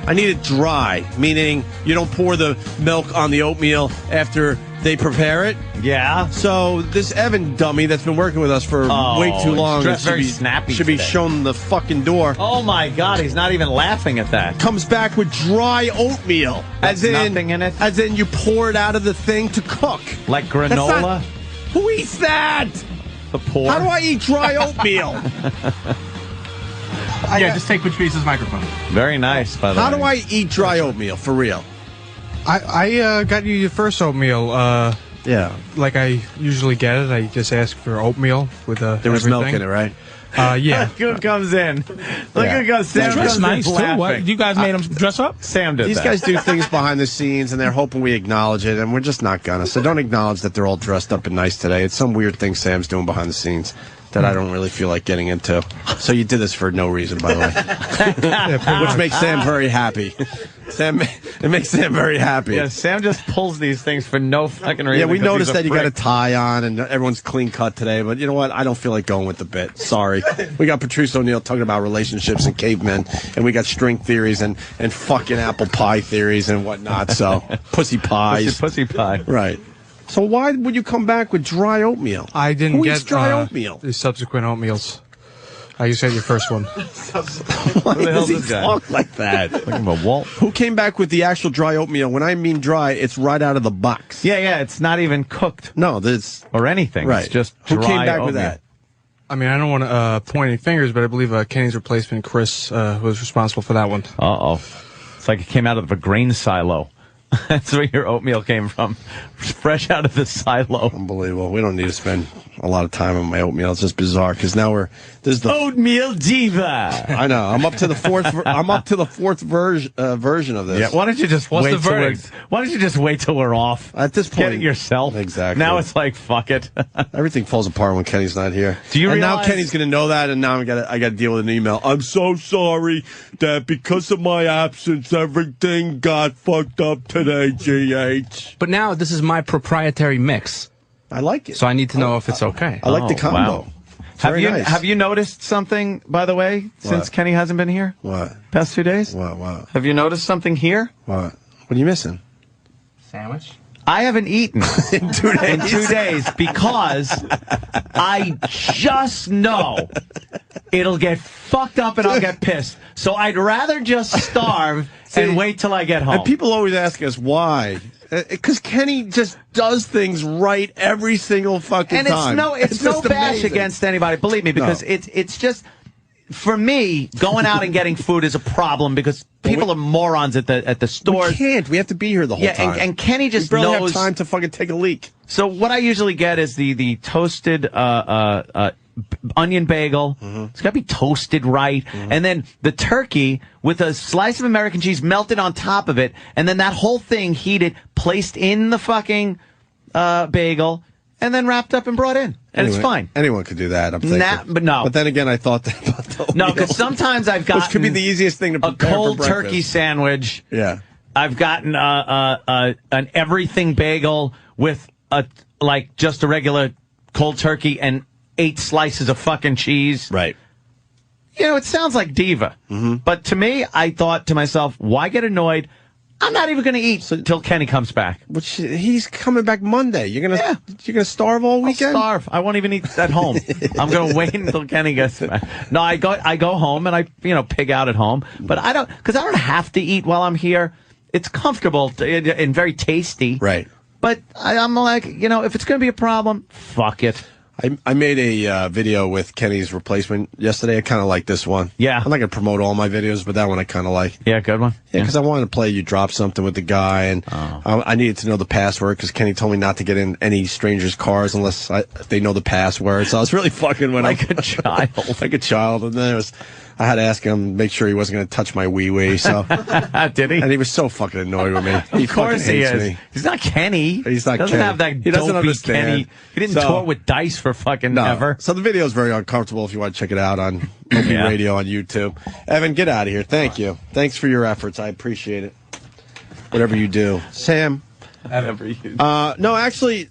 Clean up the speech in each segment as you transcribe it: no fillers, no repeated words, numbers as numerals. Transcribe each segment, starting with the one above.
I need it dry, meaning you don't pour the milk on the oatmeal after they prepare it. Yeah. So this Evan dummy that's been working with us for way too long should be shown the fucking door. Oh my God, he's not even laughing at that. Comes back with dry oatmeal. That's nothing in it? As in you pour it out of the thing to cook. Like granola? Who eats that? The poor. How do I eat dry oatmeal? Just take Patrice's microphone. Very nice, by the way. How do I eat dry oatmeal, for real? I got you your first oatmeal. Yeah. Like I usually get it. I just ask for oatmeal with There was milk in it, right? Yeah. Look who comes in. Look who goes. Sam dressed nice, too. What? You guys made him dress up? Sam did These that. guys do things behind the scenes, and they're hoping we acknowledge it, and we're just not gonna. So don't acknowledge that they're all dressed up and nice today. It's some weird thing Sam's doing behind the scenes that I don't really feel like getting into. So you did this for no reason, by the way. Which makes Sam very happy. It makes Sam very happy. Yeah, Sam just pulls these things for no fucking reason. Yeah, we noticed that you got a prick. tie on and everyone's clean cut today, but you know what? I don't feel like going with the bit. Sorry. We got Patrice O'Neill talking about relationships and cavemen, and we got string theories and fucking apple pie theories and whatnot, so pussy pies. Pussy pie. Right. So why would you come back with dry oatmeal? I didn't Who get eats dry oatmeal. the subsequent oatmeals. I just had your first one. Why the hell's does he this guy? talk like that? Look at a Walt. Who came back with the actual dry oatmeal? When I mean dry, it's right out of the box. Yeah, it's not even cooked. No, this Or anything. right. It's just Who dry came back oatmeal. with that? I mean, I don't want to point any fingers, but I believe Kenny's replacement, Chris, was responsible for that one. Uh-oh. It's like it came out of a grain silo. That's where your oatmeal came from. Fresh out of the silo. Unbelievable. We don't need to spend a lot of time on my oatmeal. It's just bizarre because now this is the Oatmeal diva. I know. I'm up to the fourth version of this. Yeah. Why don't you just What's wait the till verdict? why don't you just wait till we're off? At this Get point, it yourself. Exactly. Now it's like fuck it. Everything falls apart when Kenny's not here. Do you and now realize- Kenny's going to know that, and now I got to deal with an email. I'm so sorry that because of my absence, everything got fucked up today, GH. But now this is my proprietary mix, I like it. so I need to know if it's okay. I like the combo. Wow. Very nice. Have you noticed something, by the way, since Kenny hasn't been here? What? Past 2 days? What? Have you noticed something here? What are you missing? Sandwich? I haven't eaten In 2 days. in 2 days because I just know it'll get fucked up and I'll get pissed. So I'd rather just starve and wait till I get home. And people always ask us why. Because Kenny just does things right every single fucking And time. it's no just bash amazing. against anybody, believe me, because No. it's just, for me, going out and getting food is a problem because people are morons at the stores. We can't. We have to be here the whole time. And Kenny just we barely knows. have time to fucking take a leak. So what I usually get is the toasted onion bagel. It's got to be toasted right. And then the turkey with a slice of American cheese melted on top of it. And then that whole thing heated, placed in the fucking bagel, and then wrapped up and brought in. And it's fine. Anyone could do that, I'm thinking. But no. But then again, I thought that about the No, oatmeal, because sometimes I've gotten which could be the easiest thing to a prepare cold for breakfast. turkey sandwich. Yeah. I've gotten an everything bagel with just a regular cold turkey and 8 slices of fucking cheese. Right. You know, it sounds like diva. But to me, I thought to myself, why get annoyed? I'm not even going to eat until Kenny comes back. Which he's coming back Monday. You're gonna starve all I'll weekend? starve. I won't even eat at home. I'm going to wait until Kenny gets back. No, I go home and I pig out at home. But I don't have to eat while I'm here. It's comfortable and very tasty. Right. But I'm like, if it's going to be a problem, fuck it. I made a video with Kenny's replacement yesterday. I kind of like this one. Yeah. I'm not going to promote all my videos, but that one I kind of like. Yeah, good one. Yeah, because I wanted to play You Drop Something with the guy, and I needed to know the password because Kenny told me not to get in any strangers' cars unless they know the password. So I was really fucking when Like a child. like a child. And then I had to ask him, make sure he wasn't going to touch my wee-wee. So, Did he? and he was so fucking annoyed with me. Of course he is. Me. He's not Kenny. He's not doesn't Kenny. have that He doesn't dopey understand. Kenny. He didn't So- tour with Dice for fucking ever. So the video is very uncomfortable if you want to check it out on Opie Yeah. Radio on YouTube. Evan, get out of here. Thank you. Thanks for your efforts. I appreciate it. Whatever you do. Sam. Whatever you. No, actually,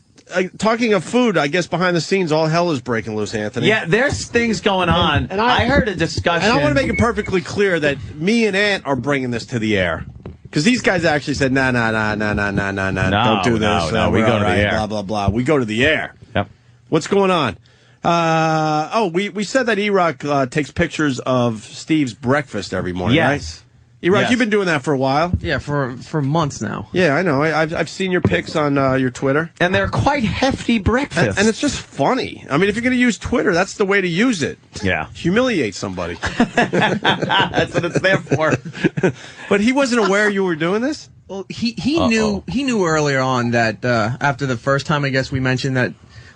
talking of food, I guess behind the scenes, all hell is breaking loose, Anthony. Yeah, there's things going on. And I heard a discussion. And I want to make it perfectly clear that me and Ant are bringing this to the air. Because these guys actually said, no, don't do this. No, we go to the air. Blah, blah, blah. We go to the air. Yep. What's going on? We said that E-Rock takes pictures of Steve's breakfast every morning, right? E-Rock, yes. You've been doing that for a while. Yeah, for months now. Yeah, I know. I've seen your pics on your Twitter. And they're quite hefty breakfasts. And it's just funny. I mean, if you're going to use Twitter, that's the way to use it. Yeah. Humiliate somebody. That's what it's there for. But he wasn't aware you were doing this? Well, he knew earlier on that after the first time, I guess we mentioned that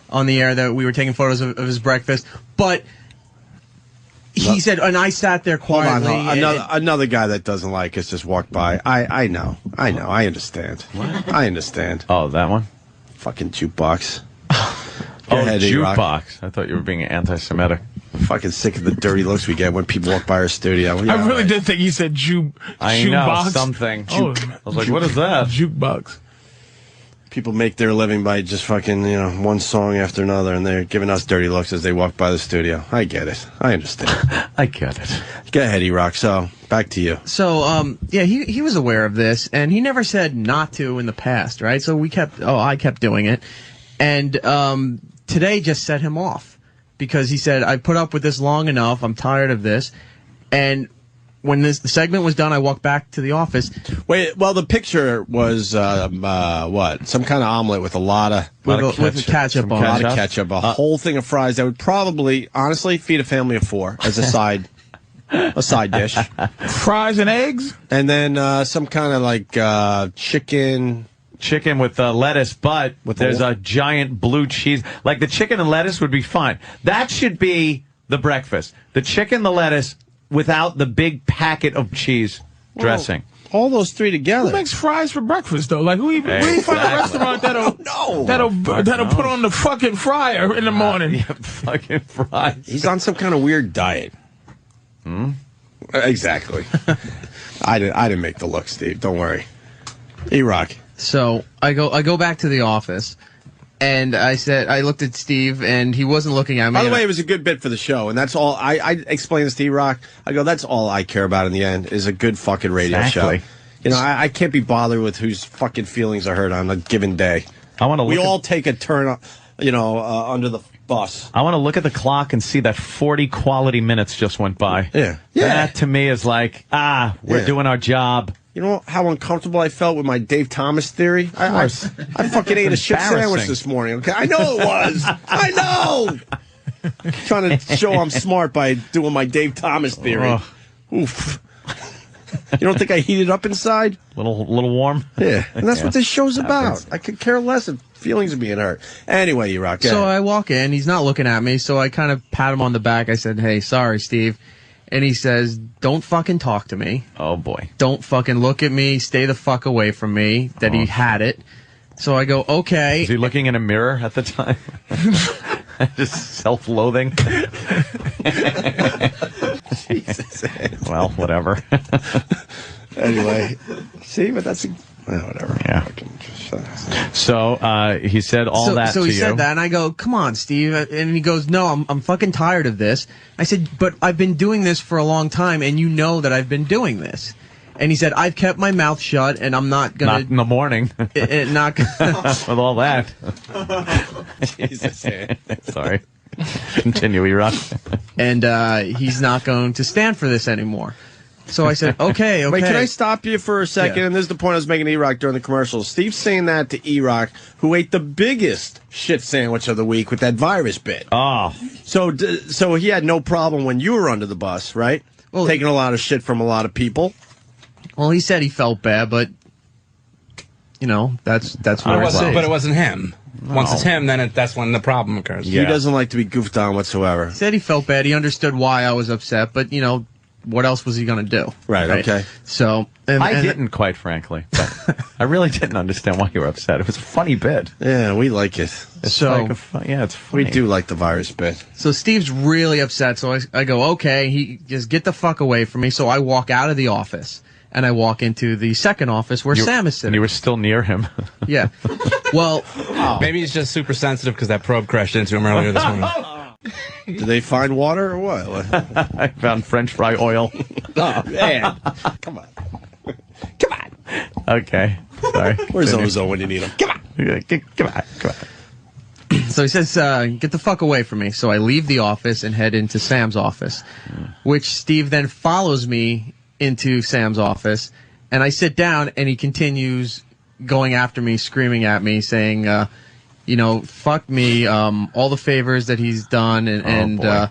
on the air that we were taking photos of his breakfast, but he said, and I sat there quietly. Hold on. Another guy that doesn't like us just walked by. I know. I understand. What? I understand. Oh, that one? Fucking jukebox. Go ahead, jukebox. I thought you were being anti-Semitic. I'm fucking sick of the dirty looks we get when people walk by our studio. Yeah, I really did think he said I know, something. I was like, what is that? Jukebox. People make their living by just fucking, one song after another, and they're giving us dirty looks as they walk by the studio. I get it. I understand. I get it. Go ahead, E-Rock. So, back to you. So, he was aware of this, and he never said not to in the past, right? So I kept doing it. And today just set him off. Because he said, I put up with this long enough, I'm tired of this. And when the segment was done, I walked back to the office. Wait, well, the picture was, what? Some kind of omelet with a lot of ketchup on it. A lot of ketchup, a whole thing of fries that would probably, honestly, feed a family of 4 as a side dish. Fries and eggs? And then some kind of like chicken with lettuce, but there's a giant blue cheese. Like the chicken and lettuce would be fine. That should be the breakfast. The chicken, the lettuce, without the big packet of cheese dressing. All those 3 together. Who makes fries for breakfast though? Like who you find a restaurant that'll put on the fucking fryer in the morning? Yeah, fucking fries. He's on some kind of weird diet. Exactly. I didn't make the look, Steve. Don't worry. E-Rock. So I go back to the office, and I looked at Steve, and he wasn't looking at me. By the way, it was a good bit for the show, and that's all. I explained this to E-Rock. I go, that's all I care about in the end is a good fucking radio show. I can't be bothered with whose fucking feelings are hurt on a given day. We all take a turn, under the bus. I want to look at the clock and see that 40 quality minutes just went by. Yeah. That to me is like, we're doing our job. You know how uncomfortable I felt with my Dave Thomas theory? I fucking ate a shit sandwich this morning, okay? I know it was. I know! Trying to show I'm smart by doing my Dave Thomas theory. Oof. You don't think I heated up inside? Little warm? Yeah. And that's what this show's about. I could care less if feelings are being hurt. Anyway, you rock. So I walk in. He's not looking at me, so I kind of pat him on the back. I said, hey, sorry, Steve. And he says, don't fucking talk to me. Oh, boy. Don't fucking look at me. Stay the fuck away from me. That he had it. So I go, okay. Was he looking in a mirror at the time? Just self-loathing? Jesus. Well, whatever. Anyway. See, but that's... whatever. Yeah. So he said all that to you. So he said that, and I go, come on, Steve. And he goes, no, I'm fucking tired of this. I said, but I've been doing this for a long time, and you know that I've been doing this. And he said, I've kept my mouth shut, and I'm not going to... Not in the morning. Not with all that. Jesus. Sorry. Continue, E-Rock. And he's not going to stand for this anymore. So I said, okay. Wait, can I stop you for a second? Yeah. And this is the point I was making to E-Rock during the commercials. Steve's saying that to E-Rock, who ate the biggest shit sandwich of the week with that virus bit. Oh. So he had no problem when you were under the bus, right? Well, taking a lot of shit from a lot of people. Well, he said he felt bad, but, that's where it's But it wasn't him. No. Once it's him, then that's when the problem occurs. Yeah. He doesn't like to be goofed on whatsoever. He said he felt bad. He understood why I was upset, but, what else was he going to do? Right, okay. So... I didn't, quite frankly. But I really didn't understand why you were upset. It was a funny bit. Yeah, we like it. It's it's funny. We do like the virus bit. So Steve's really upset, so I go, okay, just get the fuck away from me. So I walk out of the office, and I walk into the second office where Sam is And sitting. you were still near him. Yeah. Well, Maybe he's just super sensitive because that probe crashed into him earlier this morning. Did they find water or what? I found French fry oil. Oh, man. Come on. Come on. Okay. Sorry. Where's Ozo when you need him? Come on. Come on. so he says, get the fuck away from me. So I leave the office and head into Sam's office, which Steve then follows me into Sam's office. And I sit down, and he continues going after me, screaming at me, saying, fuck me, all the favors that he's done, and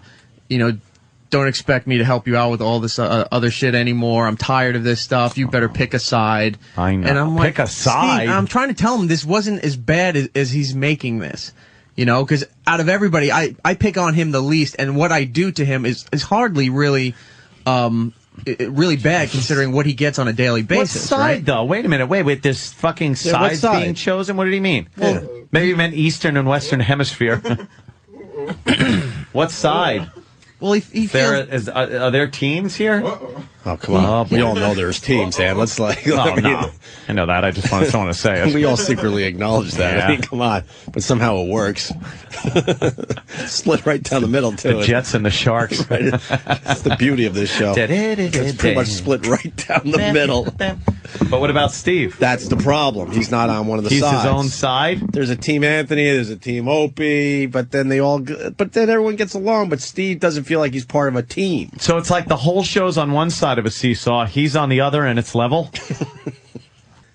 don't expect me to help you out with all this other shit anymore. I'm tired of this stuff. You better pick a side. I know. And I'm like, Pick a side? Steve, I'm trying to tell him this wasn't as bad as he's making this. Because out of everybody, I pick on him the least, and what I do to him is hardly really really bad considering what he gets on a daily basis. What side, right? though? Wait a minute. Wait. There's fucking sides side? being chosen? What did he mean? Maybe he meant Eastern and Western Hemisphere. What side? Well, he feels... Are there teams here? Oh, come on. We all know there's teams, Sam. Let's No. I know that. I just don't want to say it. We all secretly acknowledge that. Yeah. I mean, come on. But somehow it works. Split right down the middle, too. The Jets and the Sharks. Right. That's the beauty of this show. It's pretty much split right down the middle. But what about Steve? That's the problem. He's not on one of the He's sides. his own side? There's a team Anthony, there's a team Opie, but then everyone gets along, but Steve doesn't feel like he's part of a team. So it's like the whole show's on one side of a seesaw, he's on the other, and it's level?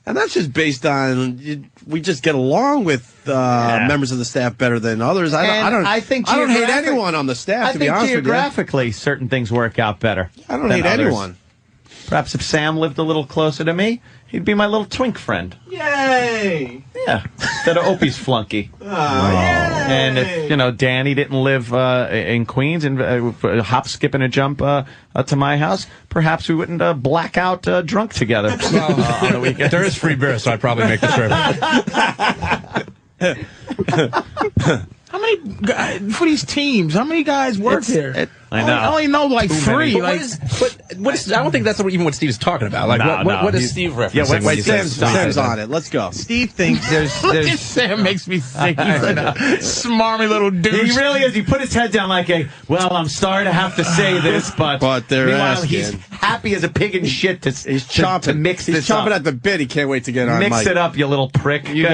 And that's just based on we just get along with members of the staff better than others. I don't hate anyone on the staff, to be honest with you. Geographically, certain things work out better. I don't than hate others. anyone. Perhaps if Sam lived a little closer to me, he'd be my little twink friend. Yay! Yeah, instead of Opie's flunky. And if, Danny didn't live in Queens and hop, skip, and a jump to my house, perhaps we wouldn't black out drunk together on the weekend. There is free beer, so I'd probably make the trip. How many guys, for these teams? How many guys work here? I know. I only know like three. But I don't think that's even what Steve's talking about. Like, what is Steve referencing? Yeah, when he Sam's says on it. Let's go. Steve thinks Look, Sam makes me think he's a smarmy little douche. He really is. He put his head down like I'm sorry to have to say this, but they're meanwhile, asking. he's happy as a pig in shit to mix He's this chomping up. at the bit. He can't wait to get on Mix mic. it up, you little prick. You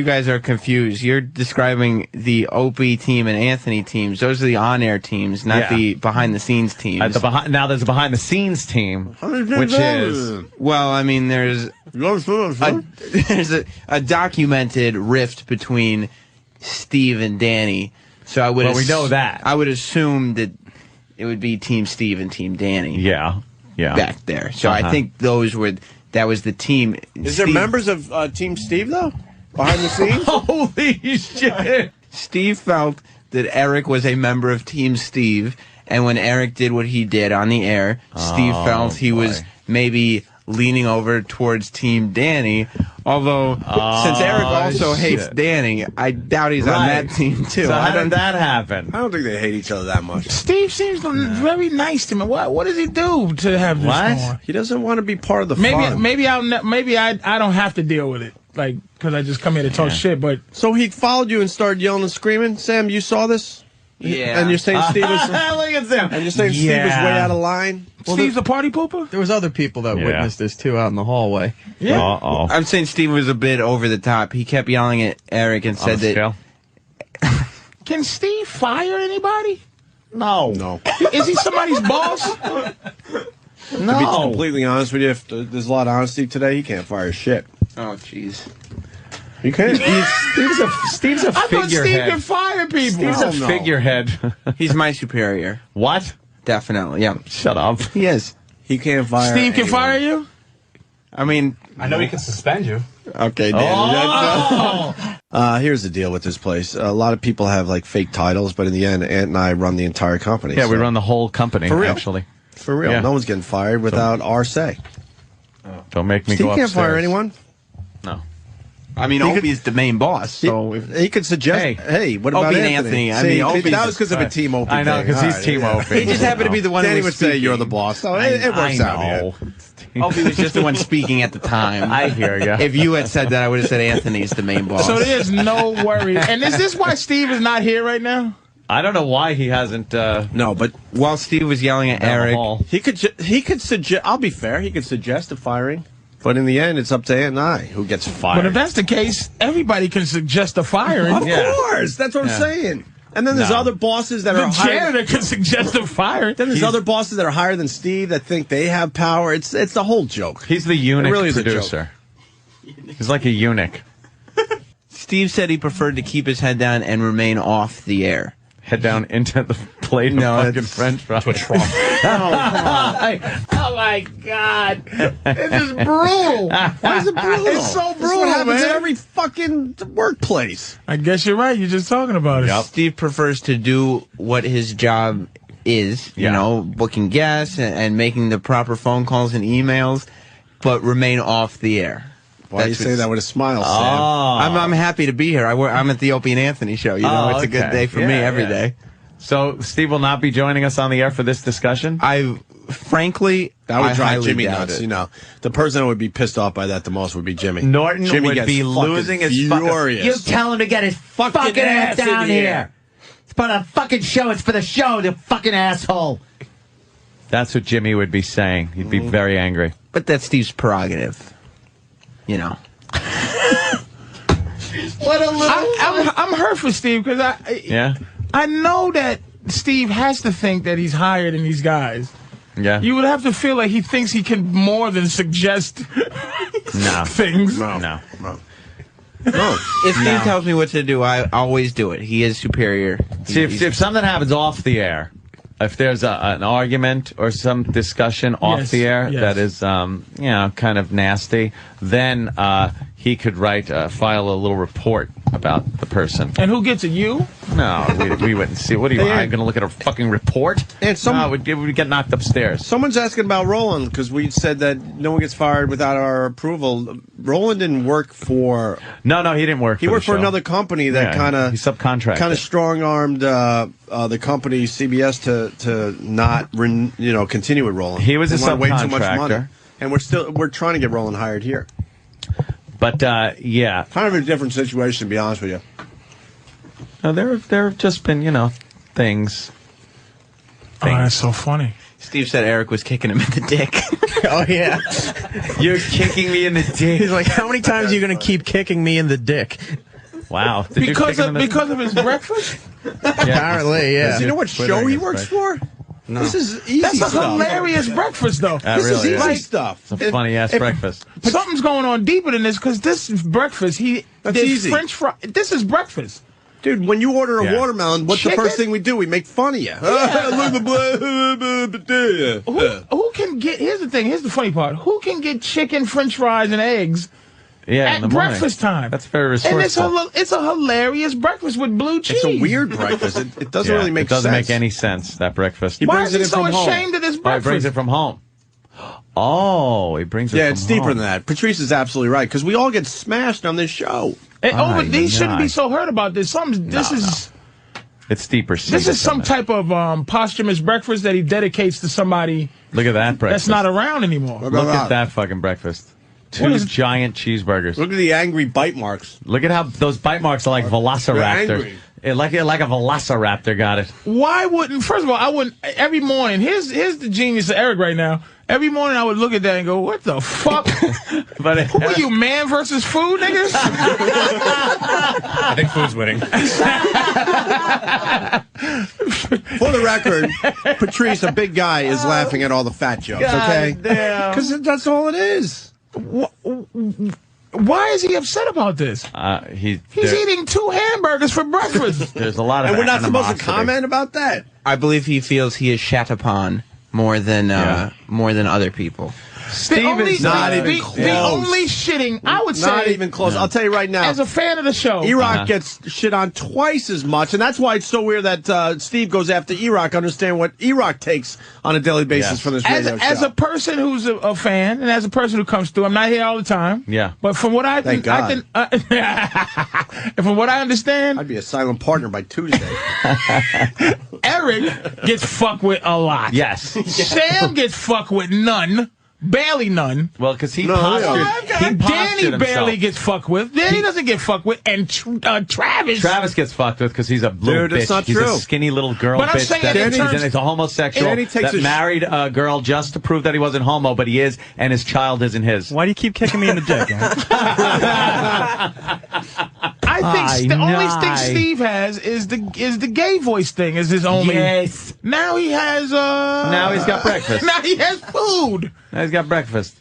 guys are confused. You're describing the Opie team and Anthony teams. Those are the on-air teams, not the behind-the-scenes teams. Now there's a behind-the-scenes team, which is... Well, I mean, there's a documented rift between Steve and Danny. So I would. Well, we know that. I would assume that it would be Team Steve and Team Danny. Yeah. Back there. So I think that was the team. Is there members of Team Steve, though? Behind the scenes? Holy shit. Steve felt that Eric was a member of Team Steve, and when Eric did what he did on the air, Steve felt he was maybe leaning over towards Team Danny, although since Eric also hates Danny, I doubt he's on that team too. So how did that happen? I don't think they hate each other that much. Steve seems very nice to me. What does he do to have this going? He doesn't want to be part of the fun. Maybe I don't have to deal with it, like, because I just come here to talk shit. But so he followed you and started yelling and screaming. Sam, you saw this? Yeah. And you're saying Steve was... Look at Sam. And you're saying Steve was way out of line? Steve's a party pooper? there was other people that witnessed this too out in the hallway. Yeah. Uh-oh. I'm saying Steve was a bit over the top. He kept yelling at Eric and said that. Can Steve fire anybody? No. Is he somebody's boss? To be completely honest with you, if there's a lot of honesty today, he can't fire shit. Oh, jeez. He can't. Steve's a I thought Steve figurehead. can fire people. Steve's a figurehead. He's my superior. What? Definitely, yeah. Shut up. He is. He can't fire Steve can anyone. fire you? I mean... I know he can suspend you. Okay, Dan. Here's the deal with this place. A lot of people have like fake titles, but in the end, Ant and I run the entire company. Yeah, we run the whole company, For real. actually. For real. Yeah. No one's getting fired without our say. Don't make me Steve go can't upstairs. fire anyone. No. I mean, Opie's the main boss, so... He could suggest, hey, what about Opie and Anthony? Anthony. I mean, Opie's that was because of a team Opie I know, thing. because he's All right, Team yeah. Opie. He just happened to be the one Danny who would was say speaking. you're the boss. So it works out. I know. Yeah. Opie was just the one speaking at the time. I hear you. If you had said that, I would have said Anthony's the main boss. So there's no worry. And is this why Steve is not here right now? I don't know why he hasn't. No, but while Steve was yelling at Eric, he could suggest. I'll be fair. He could suggest a firing, but in the end, it's up to Ant and I who gets fired. But if that's the case, everybody can suggest a firing. Of course, that's what I'm saying. And then there's other bosses that are higher. The janitor can suggest a firing. Then there's other bosses that are higher than Steve that think they have power. It's the whole joke. He's the eunuch producer. He's like a eunuch. Steve said he preferred to keep his head down and remain off the air. Head down into the plate of fucking French fries. To a trough. Oh my God. This is brutal. Why is it brutal? It's so brutal, This is what happens man. in every fucking workplace. I guess you're right. You're just talking about it. Yep. Steve prefers to do what his job is, you know, booking guests and making the proper phone calls and emails, but remain off the air. Why do you say that with a smile, Sam? I'm happy to be here. I'm at the Opie and Anthony show. You know, it's a good day for me every day. So Steve will not be joining us on the air for this discussion? Frankly, that would drive Jimmy nuts. You know, the person who would be pissed off by that the most would be Jimmy. Norton Jimmy would be losing his furious. You tell him to get his fucking ass down here. It's for the fucking show. It's for the show, you fucking asshole. That's what Jimmy would be saying. He'd be very angry. But that's Steve's prerogative. You know. What a little. I'm hurt for Steve because I know that Steve has to think that he's higher than these guys. Yeah. You would have to feel like he thinks he can more than suggest things. No. If Steve tells me what to do, I always do it. He is superior. See, if something happens off the air, if there's an argument or some discussion off the air that is, you know, kind of nasty, then he could file a little report about the person. And who gets it? You? No, we wouldn't see. What are you? I'm going to look at a fucking report? And no, we'd get knocked upstairs. Someone's asking about Roland because we said that no one gets fired without our approval. Roland didn't work for. No, he didn't work. He worked for another company that kind of he subcontracted, kind of strong-armed the company CBS to not continue with Roland. He was a subcontractor, way too much money. And we're trying to get Roland hired here. But yeah, kind of a different situation, to be honest with you. No, there have just been things. Oh, that's so funny. Steve said Eric was kicking him in the dick. Oh yeah, you're kicking me in the dick. He's like, how many times are you going to keep kicking me in the dick? Wow, because of his breakfast. Apparently, yeah. You know what show he works for? No. This is easy That's stuff. a hilarious breakfast, though. This is easy stuff. It's a funny-ass breakfast. Something's going on deeper than this, because this is breakfast. That's easy. French fry. This is breakfast. Dude, when you order a watermelon, what's the first thing we do? We make fun of you. Yeah. Who can get... Here's the thing. Here's the funny part. Who can get chicken, French fries, and eggs at breakfast time? That's very resourceful. And it's a hilarious breakfast with blue cheese. It's a weird breakfast. It doesn't really make sense. It doesn't make any sense, that breakfast. Why is he so ashamed of this breakfast? He brings it from home. Oh, he brings it from home. Yeah, it's deeper than that. Patrice is absolutely right, because we all get smashed on this show. He shouldn't be so hurt about this. It's deeper. This is some type of posthumous breakfast that he dedicates to somebody. Look at that breakfast. That's not around anymore. Look at that fucking breakfast. Two giant cheeseburgers. Look at the angry bite marks. Look at how those bite marks are like velociraptors. Like a velociraptor got it. Why wouldn't? First of all, I wouldn't. Every morning, here's the genius of Eric right now. Every morning I would look at that and go, "What the fuck? But who are you, man versus food, niggas?" I think food's winning. For the record, Patrice, a big guy, is laughing at all the fat jokes. Okay, because that's all it is. Why is he upset about this? He's eating 2 hamburgers for breakfast. There's a lot of and we're not supposed to comment about that. I believe he feels he is shat upon more than other people. Steve is not even close. The only shitting, I would say. Not even close. I'll tell you right now. As a fan of the show. E-Rock gets shit on twice as much, and that's why it's so weird that Steve goes after E-Rock. Understand what E-Rock takes on a daily basis from this radio show. As a person who's a fan, and as a person who comes through, I'm not here all the time. Yeah. But from what I from what I understand, I'd be a silent partner by Tuesday. Eric gets fucked with a lot. Yes. Sam gets fucked with none. Barely none. Well, because he Danny barely gets fucked with. Danny doesn't get fucked with. And Travis gets fucked with because he's a little bitch. That's not he's true. a skinny little girl But I'm bitch. saying He's a homosexual that married a girl just to prove that he wasn't homo, but he is, and his child isn't his. Why do you keep kicking me in the dick? I think the only thing Steve has is the gay voice thing. Is his only. Yes. Now he has. Now he's got breakfast. Now he has food. Now he's got breakfast.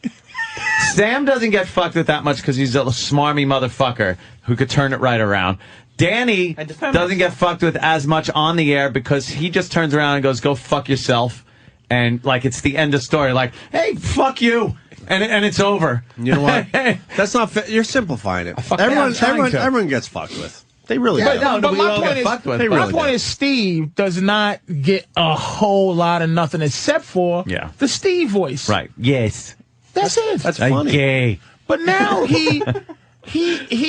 Sam doesn't get fucked with that much because he's a smarmy motherfucker who could turn it right around. Danny doesn't get fucked with as much on the air because he just turns around and goes, "Go fuck yourself," and like it's the end of story. Like, hey, fuck you. And it's over. You know what? That's not fair. You're simplifying it. Everyone gets fucked with. They really do. But my point is Steve does not get a whole lot of nothing except for the Steve voice. Right. Yes. That's it. That's funny. Gay. But now he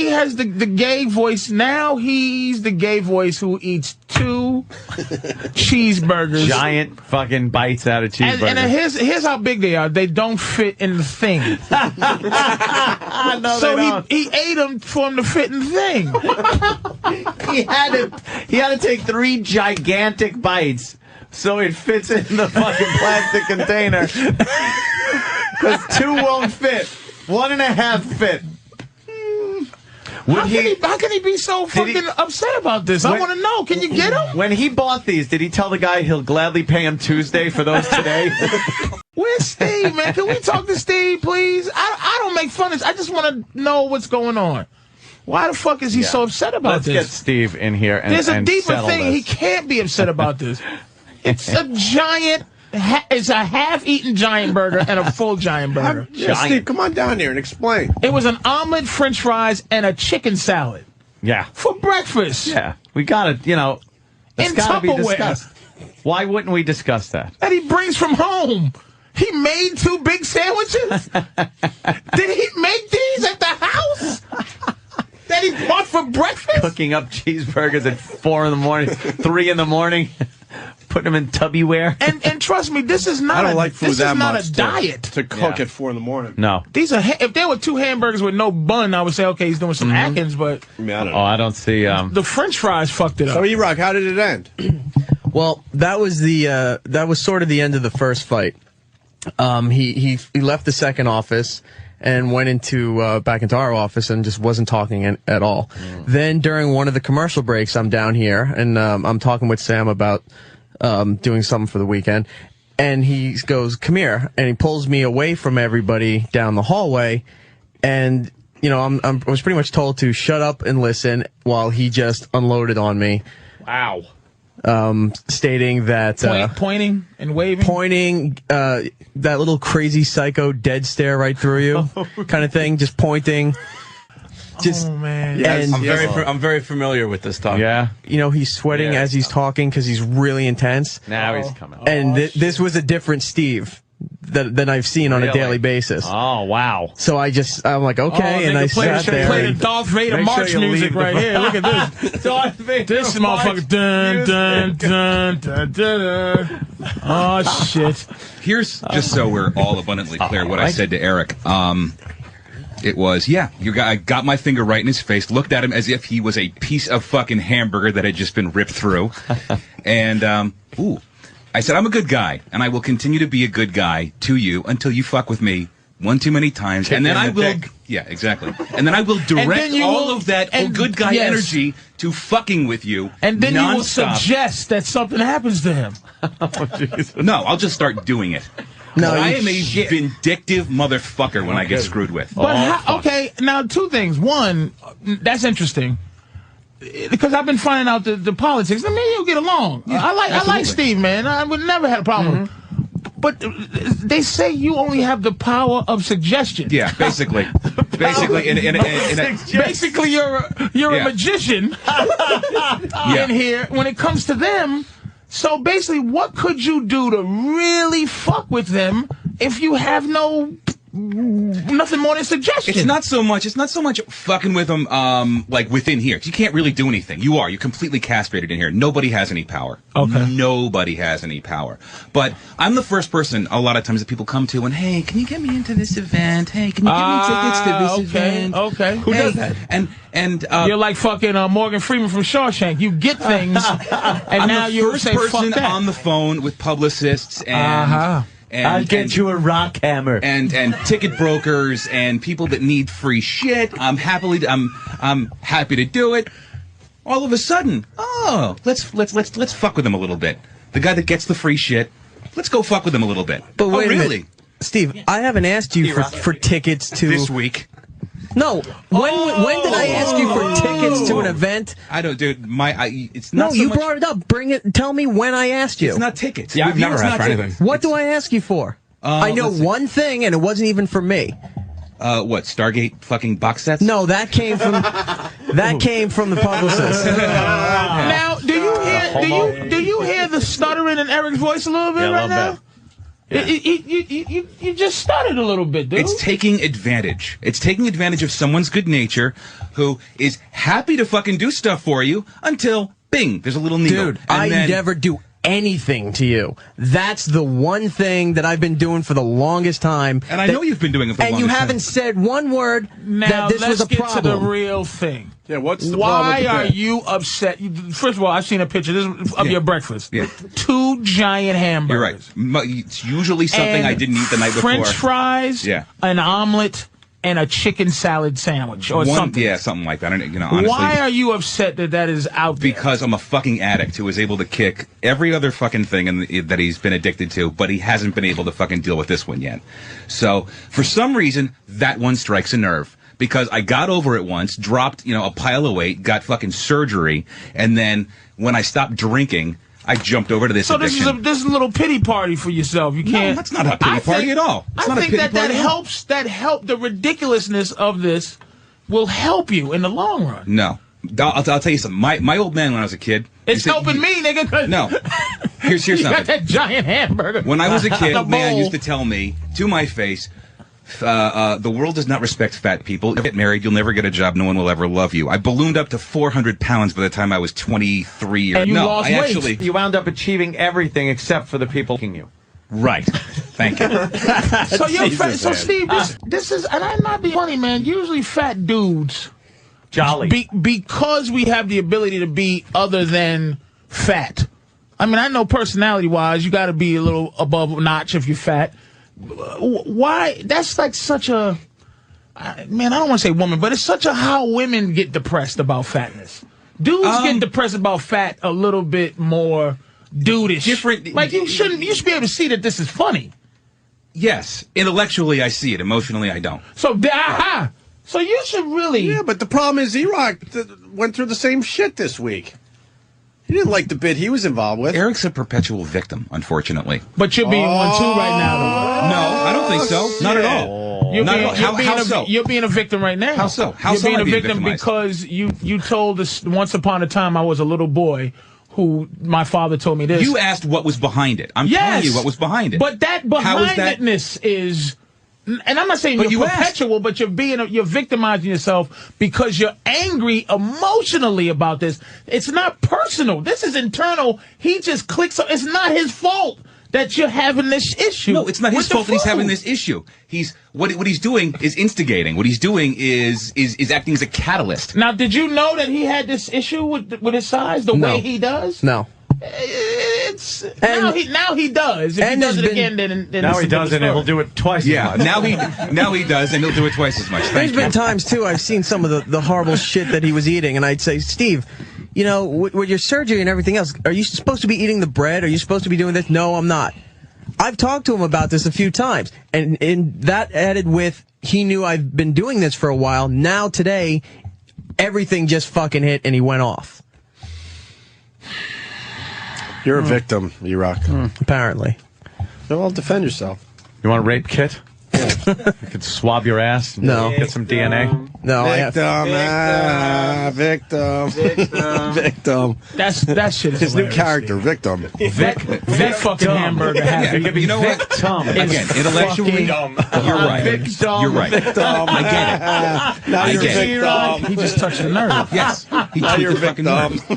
has the gay voice. Now he's the gay voice who eats 2 cheeseburgers. Giant fucking bites out of cheeseburgers. And here's how big they are. They don't fit in the thing. No, so they don't. he ate them for him to fit in the thing. He had to take 3 gigantic bites so it fits in the fucking plastic container. Because 2 won't fit. 1.5 fit. How can he be so fucking upset about this? I want to know. Can you get him? When he bought these, did he tell the guy he'll gladly pay him Tuesday for those today? Where's Steve, man? Can we talk to Steve, please? I don't make fun of this. I just want to know what's going on. Why the fuck is he so upset about this? Let's get Steve in here and There's a deeper settle thing. this. He can't be upset about this. It's a giant... It's a half-eaten giant burger and a full giant burger. Steve, come on down here and explain. It was an omelet, French fries, and a chicken salad. Yeah. For breakfast. Yeah. We got to, that's got to be discussed. Why wouldn't we discuss that? That he brings from home. He made 2 big sandwiches? Did he make these at the house? That he bought for breakfast? Cooking up cheeseburgers at 4 in the morning, 3 in the morning. Putting them in Tubbywear. And trust me, this is not. I don't like food that much. This is not a diet to cook at 4 in the morning. No, these are. If there were 2 hamburgers with no bun, I would say okay, he's doing some Atkins. But I don't know. I don't see. The French fries fucked it up. So E-Rock, how did it end? Well, that was sort of the end of the first fight. He left the second office and went into back into our office and just wasn't talking at all. Then during one of the commercial breaks, I'm down here and I'm talking with Sam about doing something for the weekend, and he goes, "Come here," and he pulls me away from everybody down the hallway, and I was pretty much told to shut up and listen while he just unloaded on me. Wow. Stating that pointing and waving, that little crazy psycho dead stare right through you, kind of thing, just pointing. Oh man! Yes, I'm very familiar with this talk. Yeah, he's sweating as he's talking because he's really intense. Now he's coming. And this was a different Steve than I've seen on a daily basis. Oh wow! So I'm like, okay, and I sat there. Play the Darth Vader march music right here. Look at this. Darth Vader. This motherfucker. Dun dun dun dun dun. Oh shit! Here's just so we're all abundantly clear what I said to Eric. It was, I got my finger right in his face, looked at him as if he was a piece of fucking hamburger that had just been ripped through. And, I said, I'm a good guy, and I will continue to be a good guy to you until you fuck with me one too many times. And then I will, yeah, exactly. And then I will direct all of that good guy energy to fucking with you. And then you will suggest that something happens to him. No, I'll just start doing it. No, I am a vindictive motherfucker when I get screwed with. But okay, now 2 things. One, that's interesting because I've been finding out the politics. I mean, you'll get along. Yeah, I like Steve, man. I would never have a problem. But they say you only have the power of suggestion. Yeah, basically. Basically, you're a magician in here when it comes to them. So basically, what could you do to really fuck with them if you have no nothing more than suggestion. It's not so much fucking with them, like within here. You can't really do anything. You're completely castrated in here. Nobody has any power. Okay. Nobody has any power. But I'm the first person a lot of times that people come to and, hey, can you get me into this event? Hey, can you give me tickets to this event? Okay. Who does that? And you're like fucking Morgan Freeman from Shawshank. You get things, and now you're the first person on the phone with publicists and. I'll get you a rock hammer. And ticket brokers and people that need free shit. I'm happy to do it. All of a sudden, let's fuck with him a little bit. The guy that gets the free shit, let's go fuck with him a little bit. But wait really? a minute. Steve, I haven't asked you for tickets to this week. No. When did I ask you for tickets to an event? I don't, dude. It's not. No, you brought it up. Bring it. Tell me when I asked you. It's not tickets. Yeah, I've never asked for anything. What do I ask you for? I know one thing, and it wasn't even for me. What? Stargate fucking box sets? No, that came from the publicist. Now, do you hear the stuttering in Eric's voice a little bit right now? You just stuttered a little bit, dude. It's taking advantage. It's taking advantage of someone's good nature who is happy to fucking do stuff for you until, bing, there's a little needle. Dude, I never do anything to you. That's the one thing that I've been doing for the longest time. And I know you've been doing it for the longest time. And you haven't said one word that this was a problem. Now, let's get to the real thing. Yeah, what's the problem? Why are you upset? First of all, I've seen a picture of your breakfast. Yeah. 2 giant hamburgers. You're right. It's usually something I didn't eat the night before. French fries, an omelet, and a chicken salad sandwich or something. Yeah, something like that. Honestly. Why are you upset that is out there? Because I'm a fucking addict who is able to kick every other fucking thing that he's been addicted to, but he hasn't been able to fucking deal with this one yet. So, for some reason, that one strikes a nerve. Because I got over it once, dropped, a pile of weight, got fucking surgery, and then when I stopped drinking, I jumped over to this addiction. So this is a little pity party for yourself. You can't. No, that's not a pity party at all. I think that helps. That help. The ridiculousness of this will help you in the long run. No, I'll tell you something. My old man when I was a kid. It's helping me, nigga. No, here's something. You got that giant hamburger. When I was a kid, man used to tell me to my face. The world does not respect fat people. You get married, you'll never get a job, no one will ever love you. I ballooned up to 400 pounds by the time I was 23 years old. And you lost weight. You wound up achieving everything except for the people king you. Right. Thank you. So you're fat. So Steve, this is, and I'm not being funny, man. Usually fat dudes, jolly, because we have the ability to be other than fat. I mean, I know personality-wise, you got to be a little above notch if you're fat. Why? That's like such a, man, I don't want to say woman, but it's such a how women get depressed about fatness. Dudes get depressed about fat a little bit more dudish. Different. Like you should be able to see that this is funny. Yes. Intellectually, I see it. Emotionally, I don't. So, so you should really. Yeah, but the problem is E-Rock went through the same shit this week. He didn't like the bit he was involved with. Eric's a perpetual victim, unfortunately. But you're being one too right now, though. No, I don't think so. Not at all. You're being a victim right now. How so? You're being a victim because you told us once upon a time I was a little boy who my father told me this. You asked what was behind it. I'm telling you what was behind it. But that behind-itness is... And I'm not saying you're perpetual, but you're victimizing yourself because you're angry emotionally about this. It's not personal. This is internal. He just clicks. It's not his fault that you're having this issue. No, it's not his fault that he's having this issue. What he's doing is instigating. What he's doing is acting as a catalyst. Now, did you know that he had this issue with his size, the way he does? No. Now he does. If he does it again, then now he does, and he'll do it twice as much. now he does, and he'll do it twice as much. There's been times too I've seen some of the horrible shit that he was eating, and I'd say, Steve, with your surgery and everything else, are you supposed to be eating the bread? Are you supposed to be doing this? No, I'm not. I've talked to him about this a few times, and that added with he knew I've been doing this for a while. Now today, everything just fucking hit, and he went off. You're a victim, E-Rock. Apparently. Well, defend yourself. You want a rape kit? You could swab your ass and No. get some DNA? No, victim. Victim. That shit is his new hilarious, character, Steve. Victim. Vic fucking hamburger. You know what? Again, intellectually, you're right. You're right. Victim. I get it. Now I you're get it. victim. He just touched the nerve. Yes. He Now tweaked you're the fucking nerve.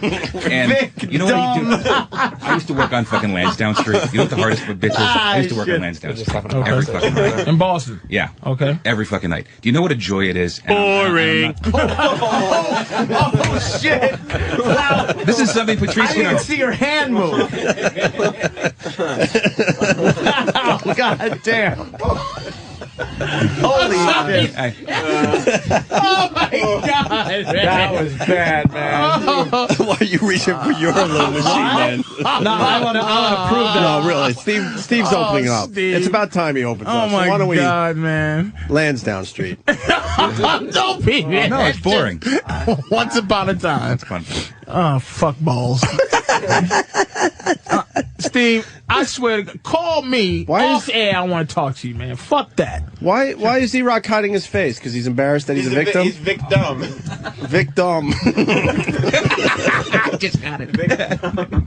And you know what he do? I used to work on fucking Lansdowne Street. You know what the hardest for bitches? I used to work on Lansdowne Street every fucking night. In Boston. Yeah. Okay. Every fucking night. Do you know what a joy it is? Boring. Oh, shit. Wow. This is something Patrice I didn't see your hand move. Wow, God damn. Holy shit. Oh my God. That was bad, man. Why are you reaching for your little machine, man? No, I want to prove that. No, really. Steve's opening up. Steve. It's about time he opens up. Oh my so why don't God, man. Lansdowne Street. Don't be man. No, it's boring. Once upon a time. It's fun. Oh, fuck balls. Steve, I swear to God, call me off air. I want to talk to you, man. Fuck that. Why is E-Rock hiding his face? Because he's embarrassed that he's a victim? He's victim. Victim. I just got it.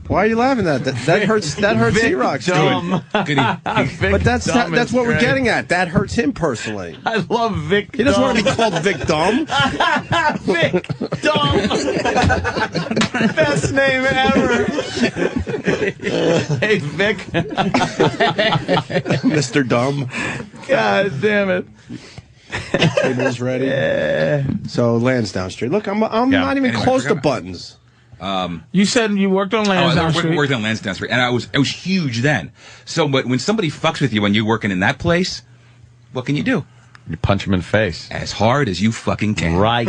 Why are you laughing at that? That hurts E-Rock. Good. But that's what we're getting at. That hurts him personally. I love Vic. He doesn't want to be called Victim. Vic Dumb. Best name ever. Hey, Vic. Mr. Dumb. God damn it. Table's ready. So Lansdowne Street. Look, I'm not even close to buttons. You said you worked on Lansdowne Street. I worked on Lansdowne Street, and it was huge then. So, but when somebody fucks with you when you're working in that place, what can you do? You punch him in the face. As hard as you fucking can. Right.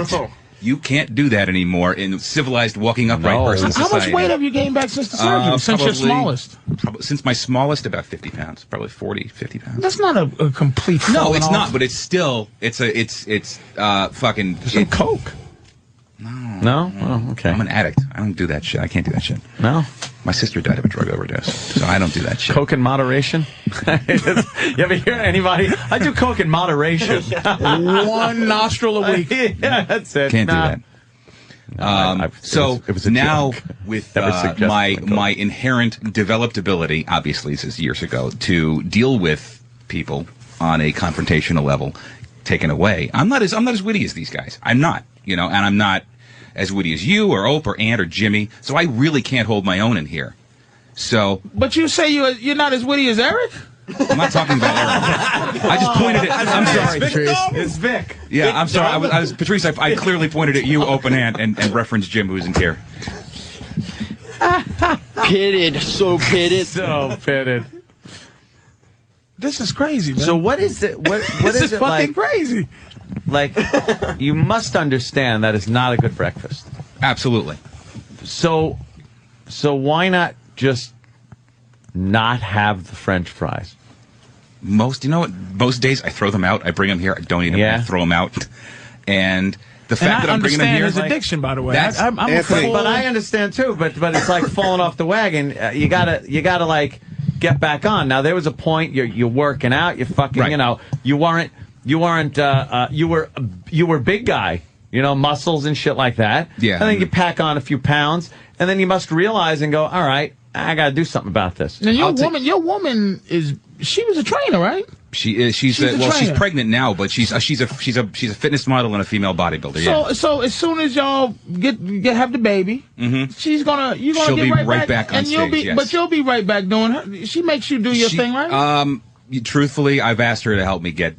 You can't do that anymore in civilized walking upright person How society. much weight have you gained back since the surgery? Since your smallest? Since my smallest, about 50 pounds. Probably 40, 50 pounds. That's not a complete No, it's falling not, off. but it's still, it's fucking. Some coke. No? Oh, okay. I'm an addict. I don't do that shit. I can't do that shit. No? My sister died of a drug overdose, so I don't do that shit. Coke in moderation? You ever hear anybody? I do coke in moderation. One nostril a week. Yeah, that's it. Can't do that. It was a now joke. with Never suggested my inherent developed ability, obviously this is years ago, to deal with people on a confrontational level taken away. I'm not as witty as these guys. I'm not, and I'm not as witty as you or Ope or Ant or Jimmy. So I really can't hold my own in here. So, but you say you're not as witty as Eric? I'm not talking about Eric. I just pointed at. I'm sorry, Patrice. It's Vic. Yeah, I'm sorry. I was Patrice. I clearly pointed at you, Open Ant, and referenced Jim, who isn't here. Pitted, so pitted. So pitted. This is crazy, man. So what is it? What this is it fucking like? Crazy. Like, you must understand that it's not a good breakfast. Absolutely. So why not just not have the French fries? Most days I throw them out. I bring them here. I don't eat them. I throw them out. And the fact that I'm bringing them here, his addiction, by the way. I'm afraid, but I understand too. But it's like falling off the wagon. You gotta like get back on. Now there was a point you're working out. You fucking right. You were big guy. Muscles and shit like that. Yeah. And then you pack on a few pounds, and then you must realize and go, all right, I got to do something about this. Now your woman she was a trainer, right? She is. She's pregnant now, but she's a fitness model and a female bodybuilder. So as soon as y'all have the baby, she'll be right back on stage. Yes. But you'll be right back doing her. She makes you do your thing, right? Truthfully, I've asked her to help me get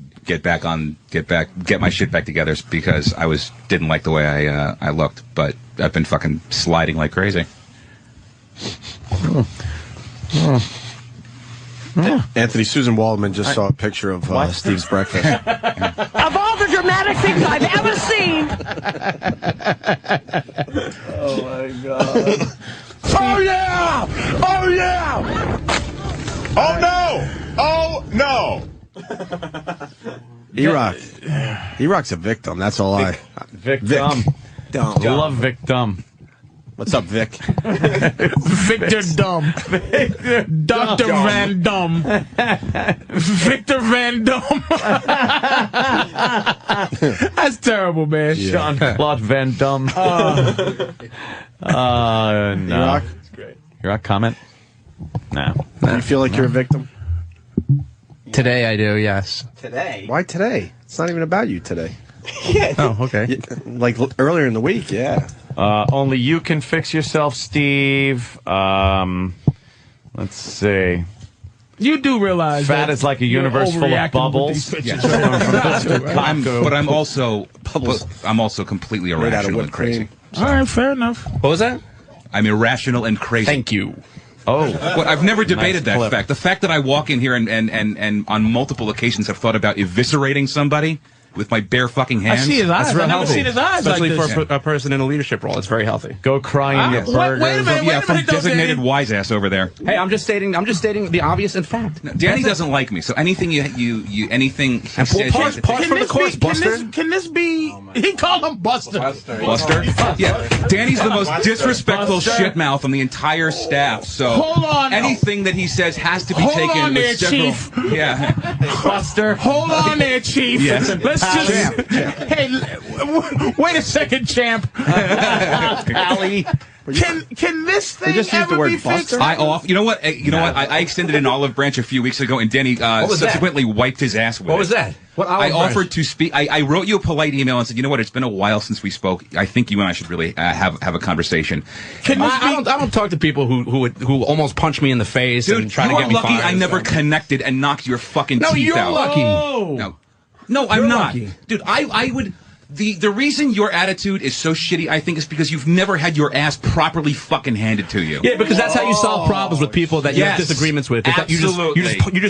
my shit back together because I didn't like the way I looked, but I've been fucking sliding like crazy. Anthony, Susan Waldman just saw a picture of Steve's breakfast. Of all the dramatic things I've ever seen. Oh, my God. Oh, yeah! Oh, yeah! Oh, no! Oh, no! E-Rock's a victim. That's all Victim. Love victim. What's up, Vic? Victor Dumb. Dr. Van Dum. Victor Van Dum. That's terrible, man. Jean-Claude Van Damme. No. Rock? Your Rock comment? No. Do you feel like you're a victim? Today I do, yes. Today? Why today? It's not even about you today. Oh, okay. Like earlier in the week, yeah. Only you can fix yourself, Steve. Let's see. You do realize fat that is like a universe full of bubbles. But I'm also completely irrational and crazy. All right, fair enough. What was that? I'm irrational and crazy. Thank you. Oh, well, I've never debated nice that clip. fact. The fact that I walk in here and on multiple occasions have thought about eviscerating somebody with my bare fucking hands. I see his eyes. I've never seen his eyes especially like this. for a person in a leadership role. It's very healthy. Go cry in your burgers. Wait a minute, Yeah, from though, designated Danny. wise ass over there. Hey, I'm just stating the obvious and fact. No, Danny doesn't like me, so anything anything he And says, pause for the course, Buster. Can this be? He called him Buster. Buster. Yeah, Danny's the most disrespectful shitmouth on the entire staff. So Hold on. anything that he says has to be Hold taken on with there, several. Chief. Yeah, Buster. Hold on there, Chief. Yes. Let's just. Hey, wait a second, champ. Allie. Can this thing just used the ever word be fixed? Buster? You know what? I extended an olive branch a few weeks ago, and Danny was that? subsequently wiped his ass with What it. was that? What I olive offered branch? to speak. I wrote you a polite email and said, you know what? It's been a while since we spoke. I think you and I should really have a conversation. I don't talk to people who almost punch me in the face Dude, and try you to are get me lucky fired. I never connected and knocked your fucking No, teeth you're out. lucky. No, I'm You're not. lucky. Dude, I would. The reason your attitude is so shitty, I think, is because you've never had your ass properly fucking handed to you. Yeah, because that's how you solve problems with people that you have Yes. disagreements with. Absolutely. You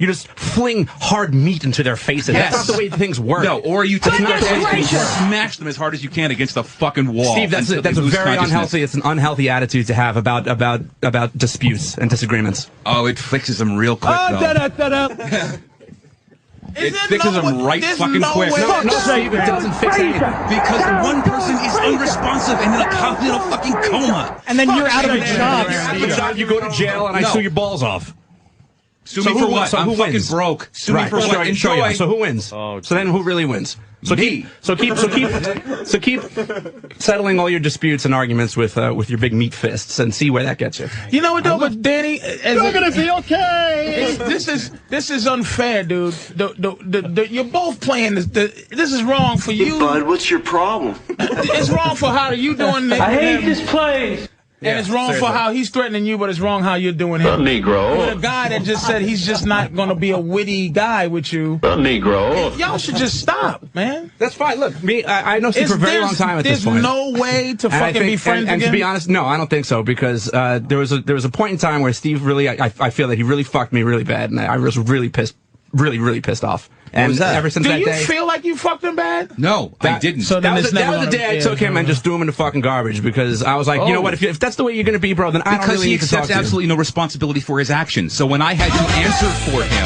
just fling hard meat into their faces. Yes. That's not the way things work. No, or you take their Goodness heads and gracious. smash them as hard as you can against the fucking wall. Steve, that's until a they lose very consciousness. unhealthy. It's an unhealthy attitude to have about disputes and disagreements. Oh, it fixes them real quick, though. It fixes them right fucking quick. No, Steve, it doesn't fix anything. Because one person is unresponsive and in a fucking coma. And then you're out of a You're job. out of a job, you go to jail, and I No. sue your balls off. Sue So me who for wins? what? So I'm who fucking wins? broke. Sue me Right. for what? Sure, Enjoy. yeah. So who wins? Oh, so then who really wins? So Me. keep settling all your disputes and arguments with your big meat fists and see where that gets you. You know what though, but Danny, You're gonna be okay. this is unfair, dude. You're both playing this. This is wrong for you. Bud, what's your problem? It's wrong for how you doing it. I hate this place. And it's wrong for how he's threatening you, but it's wrong how you're doing him. Negro. With a guy that just said he's just not going to be a witty guy with you. Negro. Y'all should just stop, man. That's fine. Look, I know Steve for a very long time at this point. There's no way to And I fucking be think- friends and again. to be honest, no, I don't think so because there was a point in time where Steve really, I feel that he really fucked me really bad, and I was really pissed off. And ever since Do that you day, feel like you fucked him bad? No, I didn't. So that then was, it's that never was the gonna- day I took him and just threw him in the fucking garbage because I was like, you know what, if that's the way you're going to be, bro, then I don't Because really he need to talk accepts to you. absolutely no responsibility for his actions. So when I had to answer for him,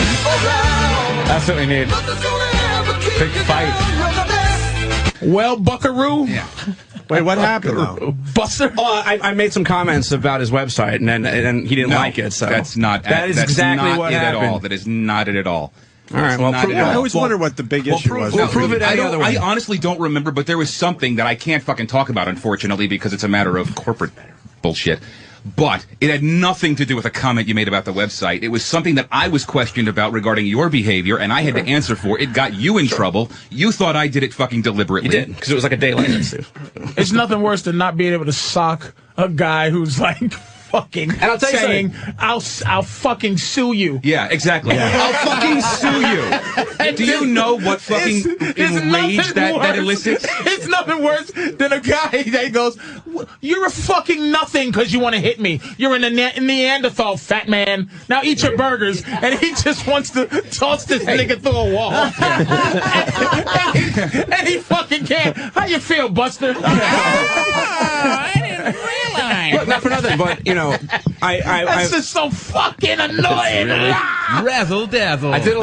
That's what we need. Big fight. Well, Buckaroo. yeah. Wait, what happened though? Buster. Oh, I made some comments about his website, and he didn't No, like it. So that's not. That is that's exactly not what it happened. at all. That is not it at all. All right, well, Not prove at it. all. I always wonder what the big issue was. we'll prove it I any other way. I honestly don't remember, but there was something that I can't fucking talk about, unfortunately, because it's a matter of corporate bullshit. But it had nothing to do with a comment you made about the website. It was something that I was questioned about regarding your behavior, and I had to answer for. It got you in trouble. You thought I did it fucking deliberately. You did because it was like a day later, Steve. It's nothing worse than not being able to sock a guy who's like fucking And I'll tell you saying, I'll fucking sue you. Yeah, exactly. I'll fucking sue you. Do you know what fucking enrage that elicits? It's nothing worse than a guy that goes, you're a fucking nothing because you want to hit me. You're a Neanderthal, fat man. Now eat your burgers. And he just wants to toss this nigga through a wall. and he fucking can't. How you feel, Buster? I didn't realize. fine. Look, not for nothing, but you know, That's just so fucking annoying. Razzle dazzle. I did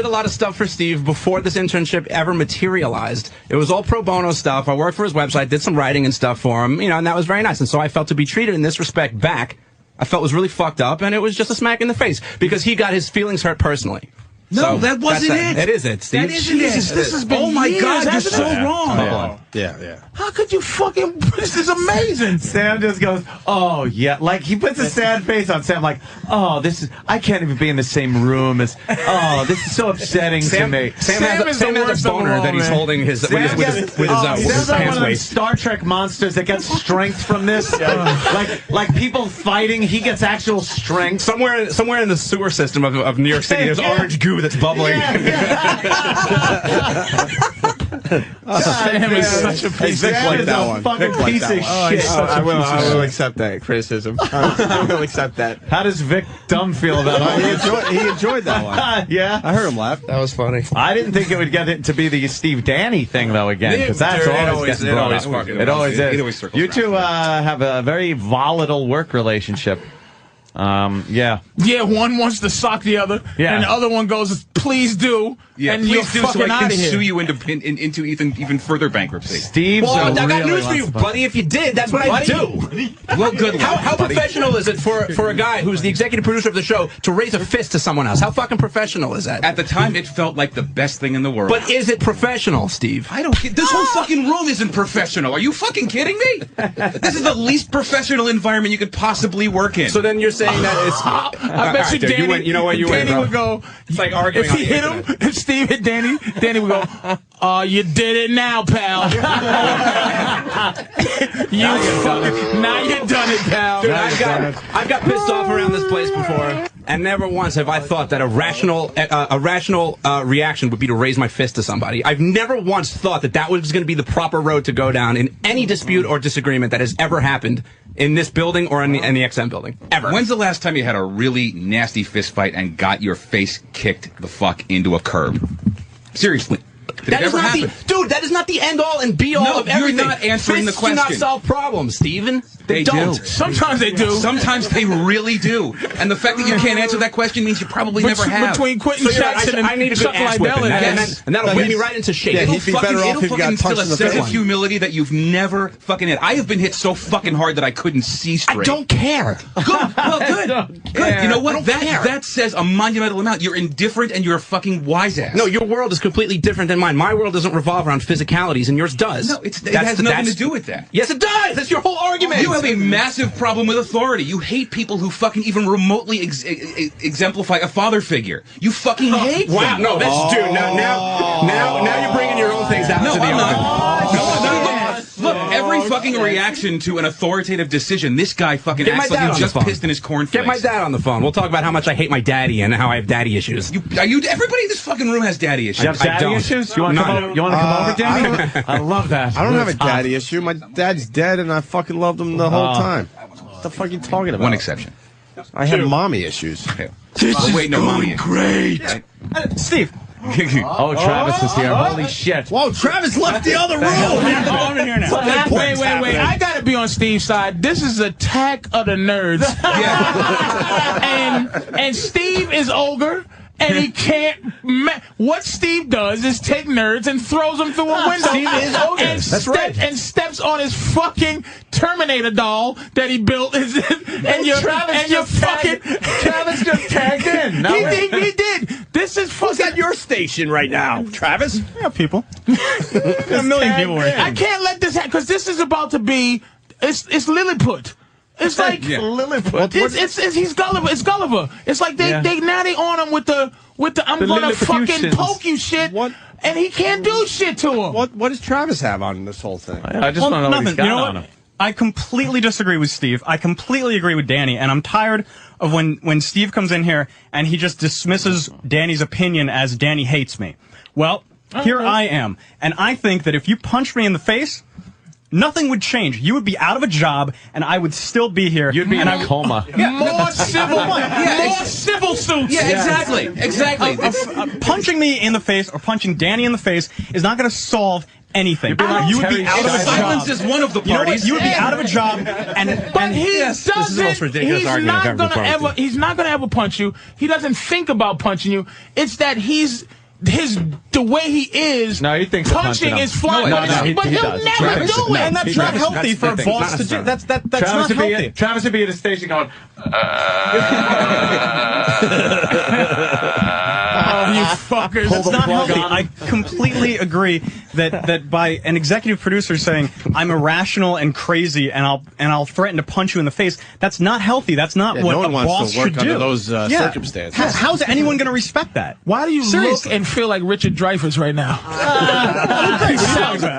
a lot of stuff for Steve before this internship ever materialized. It was all pro bono stuff. I worked for his website, did some writing and stuff for him, you know, and that was very nice. And so I felt to be treated in this respect back, I felt was really fucked up, and it was just a smack in the face because he got his feelings hurt personally. No, So that wasn't it. It is it, Steve. That isn't it. This has been Oh my years, God, you're hasn't so it? wrong. Yeah. How could you fucking? This is amazing. Sam just goes, oh, yeah. Like, he puts a sad face on Sam, like, oh, this is, I can't even be in the same room as, oh, this is so upsetting to me. Sam has a boner that he's holding his with his Sam's like one pants of those waist. Star Trek monsters that gets strength from this. like people fighting, he gets actual strength. Somewhere in the sewer system of New York City, there's orange goo that's bubbling. Sam is such a piece of Sam shit. is a fucking piece of shit. I will accept that criticism. I will accept that. How does Vic Dumb feel about it? He enjoyed that one. Yeah. I heard him laugh. That was funny. I didn't think it would get it to be the Steve Danny thing, though, again, because that's always getting brought up. It always is. You two have a very volatile work relationship. Yeah. Yeah, one wants to sock the other, and the other one goes, "Please do." Yeah, and please you're do, so fucking I out can of here. sue you into even further bankruptcy. Steve's Well, I got really news for you, buddy. If you did, that's what I do. Well, good luck, How buddy. professional is it for a guy who's the executive producer of the show to raise a fist to someone else? How fucking professional is that? At the time, it felt like the best thing in the world. But is it professional, Steve? I don't get this whole fucking room isn't professional. Are you fucking kidding me? This is the least professional environment you could possibly work in. So then you're saying that it's... I bet you dude, Danny, you know what, you win, Danny bro. would go, It's like arguing if he on the hit him, internet. if Steve hit Danny, Danny would go, you did it now, pal. Now you done it, pal. Dude, I've got pissed off around this place before, and never once have I thought that a rational reaction would be to raise my fist to somebody. I've never once thought that was going to be the proper road to go down in any dispute or disagreement that has ever happened in this building or in the XM building. Ever. When's the last time you had a really nasty fist fight and got your face kicked the fuck into a curb? Seriously. Did it ever happen? Dude, that is not the end all and be all of everything. You're not answering Fists the question. do not solve problems, Steven. They don't. do. Sometimes they do. Sometimes they really do. And the fact that you can't answer that question means you probably never have. Between Quentin Jackson and I need a good Chuck ass Liddell whipping, and and that'll whip me right into shape. Yeah, It'll he'd be better off if he got instill punched a in the sense of face. humility that you've never fucking had. I have been hit so fucking hard that I couldn't see straight. I don't care. Good. Well, good. Good. You know what? That says a monumental amount. You're indifferent and you're a fucking wise ass. No, your world is completely different than mine. My world doesn't revolve around physicalities, and yours does. No, it has nothing to do with that. Yes, it does. That's your whole argument. You have a massive problem with authority. You hate people who fucking even remotely exemplify a father figure. You fucking hate them. Wow, no, that's dude. Now you're bringing your own things out No, to the I'm open. not. No, I'm not. Look, every fucking reaction to an authoritative decision, this guy fucking Get my acts like dad he on just the phone. pissed in his cornflakes. Get my dad on the phone. We'll talk about how much I hate my daddy and how I have daddy issues. Everybody in this fucking room has daddy issues. You have daddy issues? You want to come over, Danny? I love that. I don't have a daddy issue. My dad's dead, and I fucking loved him the whole time. What the fuck are you talking about? One exception. I have mommy issues. Wait, no, mommy. Great. Steve. Oh, Travis is here. Holy shit. Whoa, Travis left the other room. I'm in here now. Wait. I gotta be on Steve's side. This is Attack of the Nerds. and Steve is ogre. And he can't. What Steve does is take nerds and throws them through a window. Steve is ogre. And steps on his fucking Terminator doll that he built. And you're fucking. Travis just tagged in. He did. This is fucking. Who's at your station right now, Travis? Yeah, people. A million people were. I can't let this happen because this is about to be. It's Lilliput. It's like Lilliput. He's Gulliver. It's Gulliver. It's like they on him with the I'm gonna fucking poke you shit. And he can't do shit to him. What does Travis have on this whole thing? I just want to know what he's got on him. I completely disagree with Steve. I completely agree with Danny, and I'm tired of when Steve comes in here and he just dismisses Danny's opinion as Danny hates me. Well, here I am, and I think that if you punched me in the face, nothing would change. You would be out of a job, and I would still be here. You'd be in a coma. More civil suits. Yeah, exactly. Punching me in the face or punching Danny in the face is not going to solve anything. like You would be Terry out of a Silence job. is one of the You know what? parties. You would be out of a job, But he This is the most doesn't. ridiculous He's argument I've not ever been gonna part of. He's not gonna ever punch you. He doesn't think about punching you. It's that the way he is. No, he thinks of punching punching him. is flying, No, but he he'll does. never Travis, do it. And that's not healthy for a boss to do. That's not healthy. Travis would be at a station going, Oh, you fuckers! That's not plug healthy. on. I completely agree that by an executive producer saying I'm irrational and crazy and I'll threaten to punch you in the face, that's not healthy. That's not what no one a wants boss to work should under do. those circumstances. How's anyone going to respect that? Why do you Seriously. look and feel like Richard Dreyfuss right now?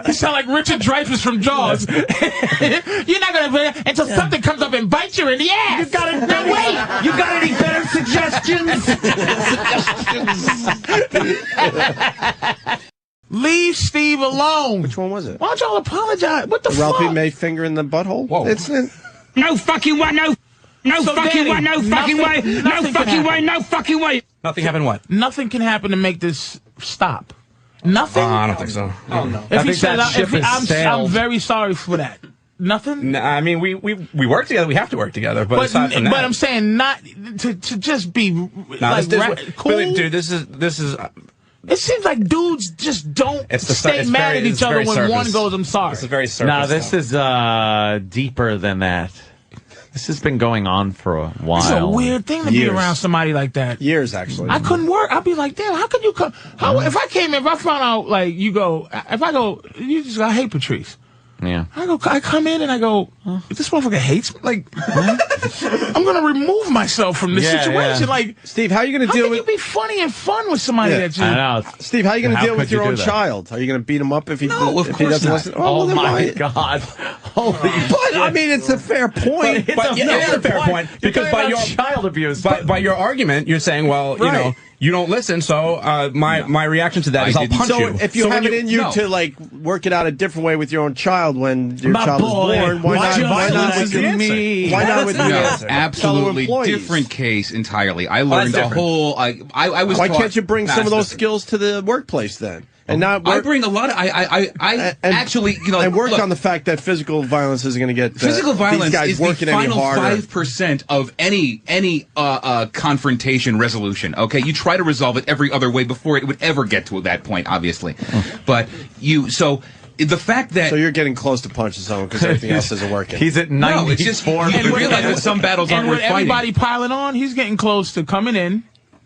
You sound like Richard Dreyfuss from Jaws. You're not gonna until something comes up and bites you in the ass. You got it. No, wait. You got any better suggestions? Leave Steve alone. Which one was it? Why don't y'all apologize? What the Ralphie fuck? May finger in the butthole? Whoa. It's No fucking way, no So, fucking Danny, way, no fucking way, no nothing fucking can way, happen. no fucking way. Nothing happened. What? Nothing can happen to make this stop. Nothing. I don't think so. Oh no. I think that ship has I'm sailed. very sorry for that. Nothing. No, I mean, we work together. We have to work together. But aside from that, I'm saying not to just be cool. dude. This is. It seems like dudes just don't It's the stay it's mad very- at each it's other very when surface. one goes, "I'm sorry." It's a very surface. no, this stuff. is deeper than that. This has been going on for a while. It's a weird thing to be Years. around somebody like that. years, actually. I couldn't work. I'd be like, damn, how could you come? If I came in, if I found out, like, you go, if I go, I hate Patrice. Yeah. I come in and I go, this motherfucker hates me. Like, I'm gonna remove myself from this Yeah, situation. yeah. Like, Steve, how are you going to how deal can with... you be funny and fun with somebody Yeah. that you... I know. Steve, how are you going to How deal with could you your own do that? child? Are you going to beat him up if he, No, of if he course doesn't not. listen? Oh, well, then my why? God. Holy But, I mean, it's a fair point. But it's a fair point because by your child abuse. by your argument, you're saying, well, you Right. know, you don't listen, so my reaction to that is I'll punch So you. if you So have when it in you no. to, like, work it out a different way with your own child when your My child boy, is born, why why not? Why not violence with is your the me? Why not with No, your absolutely fellow employees? different case entirely. I learned that's a whole. I was. Why taught, can't you bring Nah, some of it's those different. skills to the workplace then? And not I work, bring a lot of. I and- actually, you know, and work look, on the fact that physical violence isn't going to get physical these violence guys is the working any final harder. 5% of any confrontation resolution. Okay, you try to resolve it every other way before it would ever get to that point, obviously. But the fact that So you're getting close to punching someone because everything else isn't working. He's at no, it's just 94. you realize that some battles aren't And worth with everybody fighting. piling on, he's getting close to coming in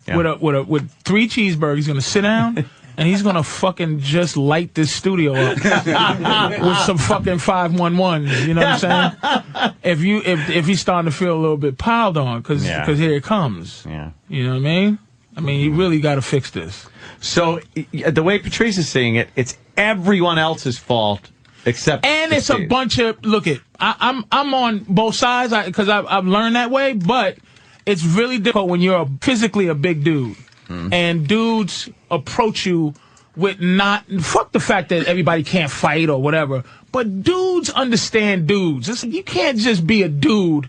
Yeah. with 3 cheeseburgers. He's gonna sit down and he's gonna fucking just light this studio up with some fucking 511s. You know what I'm saying? If he's starting to feel a little bit piled on, because here it comes. Yeah. You know what I mean? I mean, you really got to fix this. So the way Patrice is seeing it, it's everyone else's fault except And it's a Steve. bunch of I'm on both sides because I've learned that way, but it's really difficult when you're physically a big dude and dudes approach you with fuck the fact that everybody can't fight or whatever, but dudes understand dudes. You can't just be a dude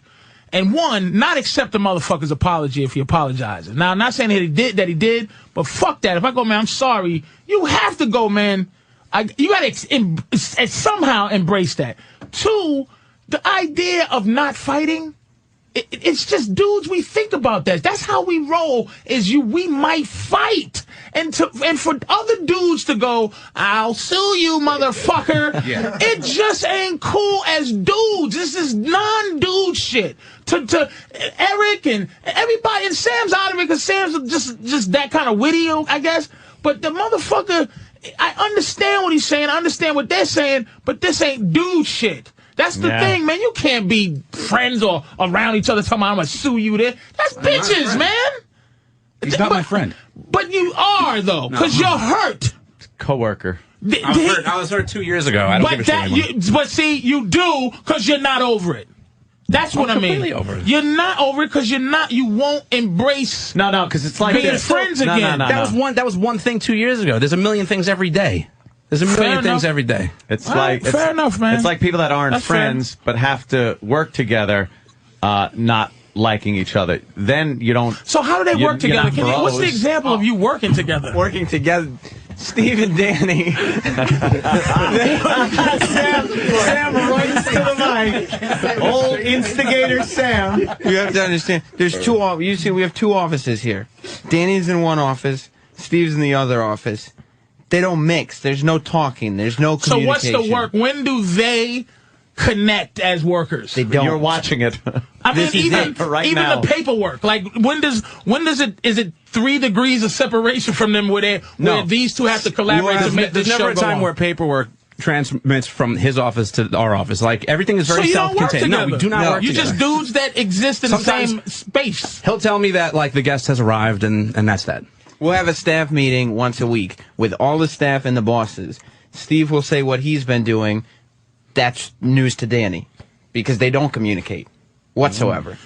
and not accept the motherfucker's apology if he apologizes. Now, I'm not saying that he did, but fuck that. If I go, man, I'm sorry, you have to go, man. You gotta somehow embrace that. 2, the idea of not fighting, it's just dudes, we think about that. That's how we roll, we might fight. And for other dudes to go, I'll sue you, motherfucker. Yeah. It just ain't cool as dudes. This is non-dude shit. To Eric and everybody, and Sam's out of it because Sam's just that kind of witty, I guess. But the motherfucker, I understand what he's saying. I understand what they're saying, but this ain't dude shit. That's the thing, man. You can't be friends or around each other talking about I'm going to sue you there. That's bitches, man. He's not my friend. But you are, though, because you're hurt. Coworker. I was hurt 2 years ago. I don't give a shit anymore. But see, you do because you're not over it. That's what I mean. completely over it. You're not over it because you won't embrace No, because it's like being this. friends No, again. no. That was one thing 2 years ago. There's a million things every day. There's a million Fair things enough. every day. It's All like right, fair enough, man. It's like people that aren't That's fair. friends but have to work together, not liking each other. Then you don't. So how do they You're- work you're together? not What's the bros. example of you working together? Working together. Steve and Danny. Sam runs to the mic. Old instigator Sam. You have to understand. There's two. You see, we have two offices here. Danny's in one office. Steve's in the other office. They don't mix. There's no talking. There's no communication. So what's the work? When do they connect as workers? They don't. You're watching it. I mean, even now. the paperwork. Like, when does it? Is it 3 degrees of separation from them where these two have to collaborate to make this There's show never a go time on? where paperwork transmits from his office to our office. Like, everything is very So you don't work self-contained. No, we do not work You're together. just dudes that exist in the Sometimes- same space. He'll tell me that, like, the guest has arrived, and that's that. We'll have a staff meeting once a week with all the staff and the bosses. Steve will say what he's been doing. That's news to Danny because they don't communicate whatsoever.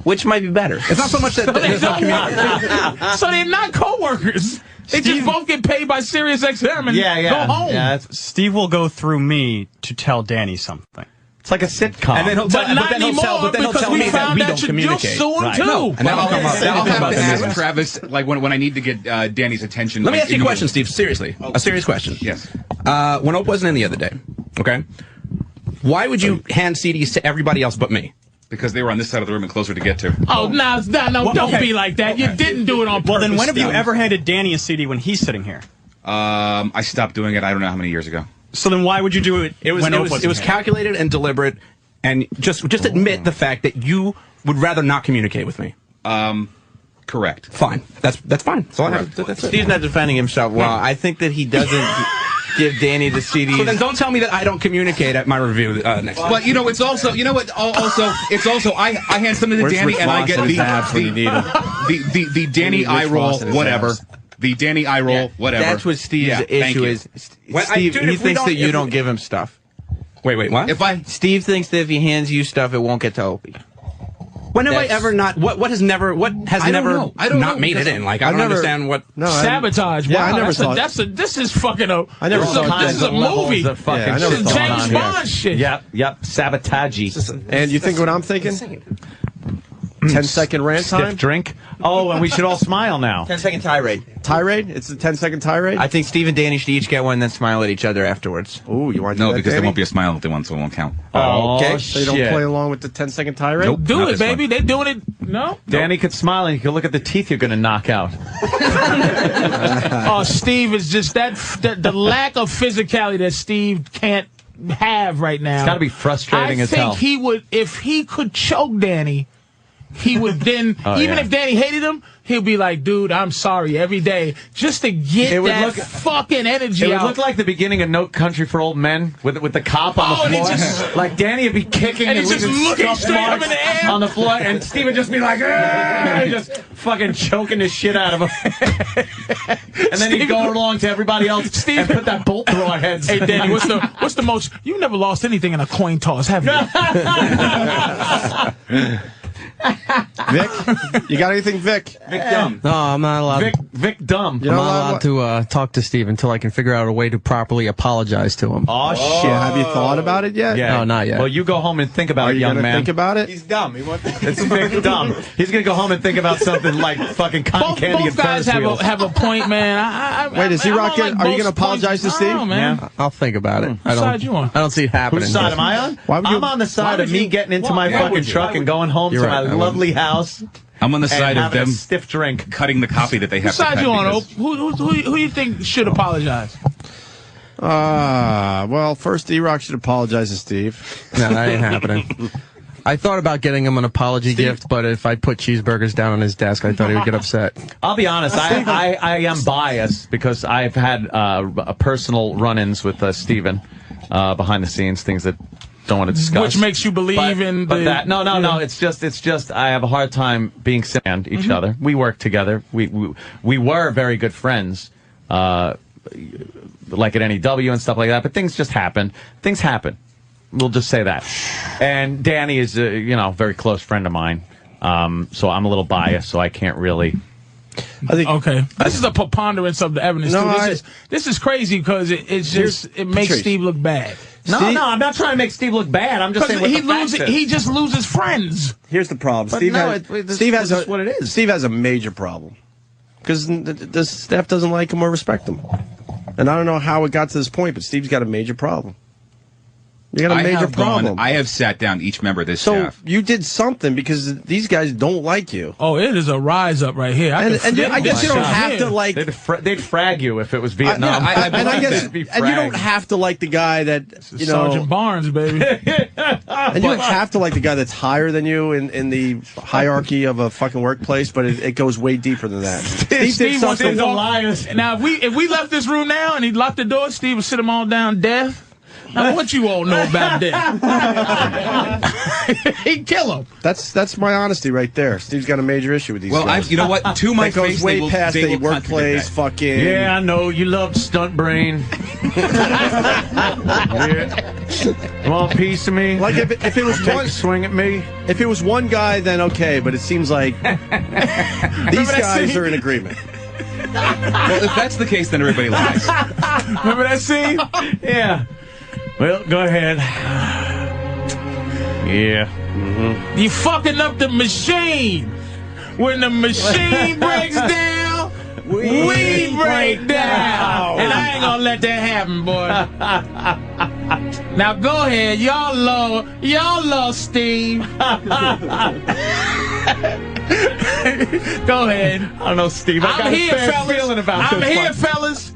Which might be better. It's not so much that there's no communication. So they're not co-workers. They just both get paid by Sirius XM and go home. Steve will go through me to tell Danny something. It's like a sitcom. And then he'll tell, But not anymore because we found out you'll sue him too. No, and that'll come up. I'll have to ask Travis, like, when I need to get Danny's attention. Let me like, ask you a question, Steve. Seriously. A serious question. Yes. When Opie wasn't in the other day, okay, why would you hand CDs to everybody else but me? Because they were on this side of the room and closer to get to. Oh, no, don't be like that. You didn't do it on purpose. Well, then when have you Steve. ever handed Danny a CD when he's sitting here? I stopped doing it. I don't know how many years ago. So then why would you do it? It was calculated and deliberate, and just admit the fact that you would rather not communicate with me. Correct. Fine. That's fine. That's all I have. That's it. Steve's not defending himself well. I think that he doesn't give Danny the CDs. So then don't tell me that I don't communicate at my review next week. But you know, it's also, you know what? Also, it's also I hand something to Where's Danny Rick and I Ross get in his abs when you need him? the Danny eye Rich roll, Ross in his whatever. abs. The Danny eye roll, whatever. That's what Steve's thank issue you. is. When Steve, dude, he if we thinks don't- that you if don't we- give him stuff. Wait, what? Steve thinks that if he hands you stuff, it won't get to Opie. When have I ever not? What has never know. I don't not know, made it because in? Like I don't understand what. No, Sabotage. Yeah, Wow, I never saw this is fucking a. I never this saw is a, that. this is a movie. Of fucking Yeah, I never shit saw going it. on James here. Bond shit. Yep. Sabotage. And you think what I'm thinking? 10-second rant Stiff time? drink. Oh, and we should all smile now. 10-second tirade. Tirade? It's a 10-second tirade? I think Steve and Danny should each get one and then smile at each other afterwards. Ooh, you want to do No, that, because there Danny? won't be a smile if they want, so it won't count. Oh, Okay, so you don't shit. play along with the 10-second tirade? Nope. Do Not it, this baby. one. They doing it. No. Danny could smile and you could look at the teeth you're going to knock out. Oh, Steve is just the lack of physicality that Steve can't have right now. It's got to be frustrating as hell. I think he would, if he could choke Danny, he would then, if Danny hated him, he'll be like, dude, I'm sorry every day, just to get It would that look- fucking energy It would out. look like the beginning of No Country for Old Men with the cop on Oh, and the he floor. just- Like Danny would be kicking and and he's just leaving looking scuff straight up marks in the air. on the floor, and Steve would just be like, just fucking choking the shit out of him. And then he'd go along to everybody else and put that bolt through our heads. Hey, Danny, what's the most? You never lost anything in a coin toss, have you? Vic? You got anything, Vic? Vic Dumb. No, I'm not allowed. Vic Dumb. You I'm know not allowed to talk to Steve until I can figure out a way to properly apologize to him. Oh, Shit, shit. have you thought about it yet? Yeah. No, not yet. Well, you go home and think about Are it, you young gonna man. think about it? He's dumb. He wants It's Vic Dumb. He's going to go home and think about something like fucking cotton Both candy and guys Ferris wheels. have a point, man. Wait, is he I'm on, rocking? like, Are you both going to apologize to points. I don't Steve? know, man. Yeah. I'll think about it. Whose side you on? I don't see it happening. Whose side am I on? Why would you- I'm on the side of me getting into my Why fucking would you? truck and going home You're to right, my I lovely house I'm on the and side of having them a stiff drink. cutting the copy that they have Whose side to cut. you on, Ope? because- Who you think should apologize? Well, first E-Rock should apologize to Steve. No, that ain't happening. I thought about getting him an apology gift, but if I put cheeseburgers down on his desk, I thought he would get upset. I'll be honest, I am biased because I've had personal run-ins with Steven behind the scenes, things that don't want to discuss. Which makes you believe in but the... that no. It's just I have a hard time being around each other. We work together. We were very good friends, like at NEW and stuff like that. But things just happen. Things happen. We'll just say that. And Danny is a very close friend of mine. So I'm a little biased, so I can't really. I think. Okay, this is a preponderance of the evidence. No, too. This is crazy because it makes Patrice. Steve look bad. No, I'm not trying to make Steve look bad. I'm just saying what the facts is. He just loses friends. Here's the problem. But Steve no, has, this Steve has is what it is. Steve has a major problem because the staff doesn't like him or respect him. And I don't know how it got to this point, but Steve's got a major problem. You got a major problem. I have sat down each member of this so staff. You did something because these guys don't like you. Oh, it is a rise up right here. I guess you don't have to like. They'd frag you if it was Vietnam. And I guess, and you don't have to like the guy that Sergeant Barnes, baby. And you don't have to like the guy that's higher than you in the hierarchy of a fucking workplace, but it goes way deeper than that. Steve wants to walk. Now, if we left this room now and he locked the door, Steve would sit them all down deaf. Now, what you all know about that? He'd kill him. That's my honesty right there. Steve's got a major issue with these guys. You know what? To my that goes face, way past the workplace fucking. Yeah, I know. You love stunt brain. You want a piece of me? Like if it was one swing at me. If it was one guy, then okay. But it seems like these guys are in agreement. Well, if that's the case, then everybody lies. Remember that scene? Yeah. Well, go ahead. Yeah. Mm-hmm. You fucking up the machine. When the machine breaks down, we break down. And I ain't gonna let that happen, boy. Now go ahead, y'all love Steve. Go ahead. I don't know, Steve. I got a bad feeling about this. I'm here, fellas.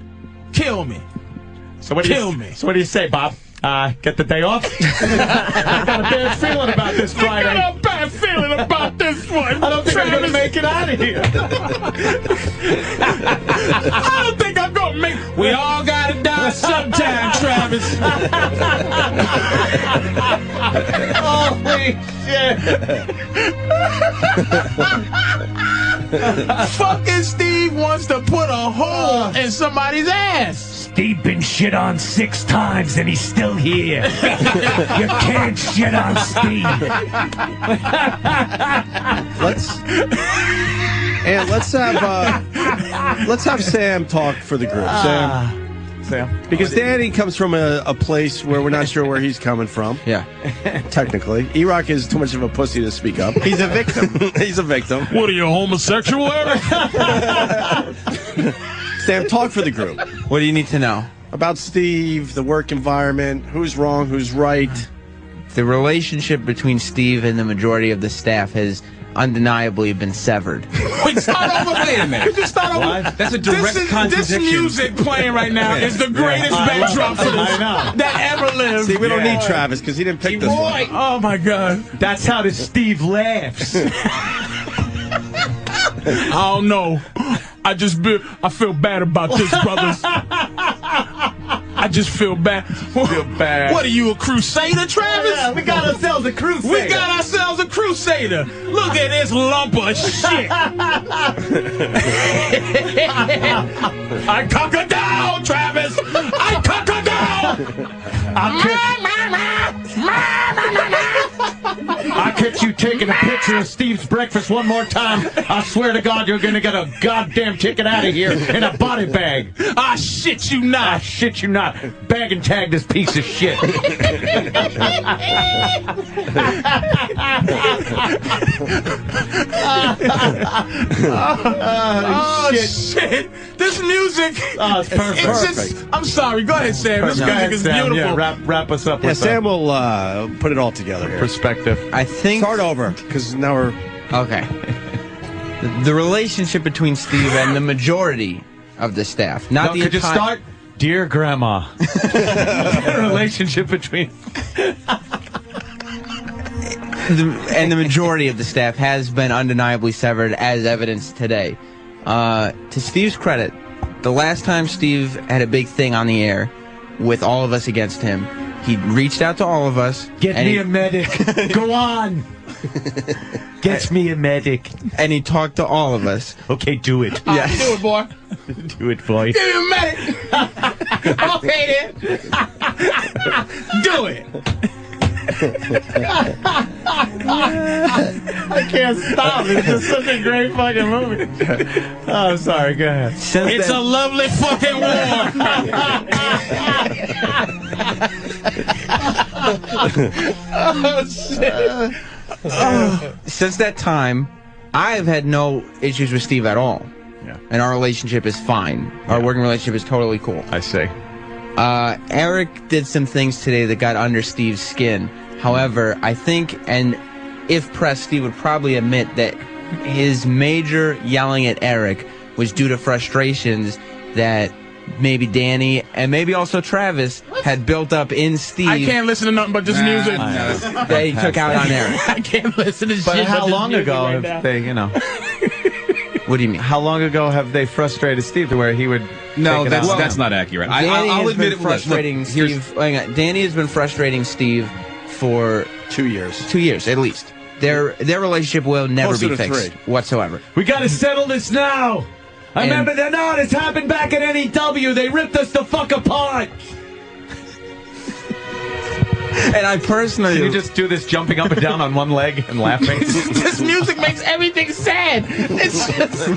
Kill me. So what do you say, Bob? Get the day off? I got a bad feeling about this Friday. I got a bad feeling about this one. I don't think I'm going to make it out of here. I don't think I'm going to make it. We all got to die sometime, Travis. Holy shit. Fucking Steve wants to put a hole in somebody's ass. Steve been shit on 6 times and he's still here. You can't shit on Steve. Let's have Sam talk for the group. Sam. Because Danny comes from a place where we're not sure where he's coming from. Yeah. Technically. E-Rock is too much of a pussy to speak up. He's a victim. He's a victim. What are you, homosexual, Eric? Sam, talk for the group. What do you need to know? About Steve, the work environment, who's wrong, who's right. The relationship between Steve and the majority of the staff has undeniably been severed. Wait, start over. Wait a minute. You just start over. That's a direct contradiction. This music playing right now is the greatest backdrop for this that ever lived. See, we don't need Travis because he didn't pick this one. Oh, my God. That's how the Steve laughs. I don't know. I feel bad about this, brothers. I just feel bad. What are you, a crusader, Travis? Yeah, we got ourselves a crusader. Look at this lump of shit. I cock her down, Travis. I cock her down. I'll catch you taking a picture of Steve's breakfast one more time. I swear to God, you're going to get a goddamn ticket out of here in a body bag. I shit you not. I shit you not. Bag and tag this piece of shit. Shit. This music. Oh, it's perfect. I'm sorry. Go ahead, Sam. This music is beautiful. Yeah, wrap us up. Yeah, Sam will put it all together here. Perspective. I think. Start over, because now we're... Okay. The relationship between Steve and the majority of the staff. Not the could you start? Dear Grandma. The relationship between... and the majority of the staff has been undeniably severed, as evidenced today. To Steve's credit, the last time Steve had a big thing on the air with all of us against him, he reached out to all of us. Get me a medic. Go on. Get me a medic. And he talked to all of us. Okay, do it. Yes. Do it, boy. Do it, boy. Give me a medic. Okay, then. Do it. I can't stop. It's just such a great fucking movie. Oh, I'm sorry. Go ahead. It's a lovely fucking war. Oh, shit. Since that time, I have had no issues with Steve at all. and our relationship is fine. Our working relationship is totally cool. I see. Eric did some things today that got under Steve's skin. However, I think, and if pressed, Steve would probably admit that his major yelling at Eric was due to frustrations that maybe Danny and maybe also Travis had built up in Steve. I can't listen to nothing but this music. They took out on Eric. I can't listen to But shit. how but this long music ago right have now. they, What do you mean? how long ago have they frustrated Steve to where he would No, take it out? that's not accurate. Danny I'll has admit been it. frustrating Look, here's- Steve. Hang on. Danny has been frustrating Steve for 2 years. 2 years at least. Their relationship will never Closer be to fixed 3. whatsoever. We got to settle this now. I And- remember that. No, this happened back at NEW. They ripped us the fuck apart. And I personally, Can you just do this jumping up and down on one leg and laughing? This music makes everything sad. It's just,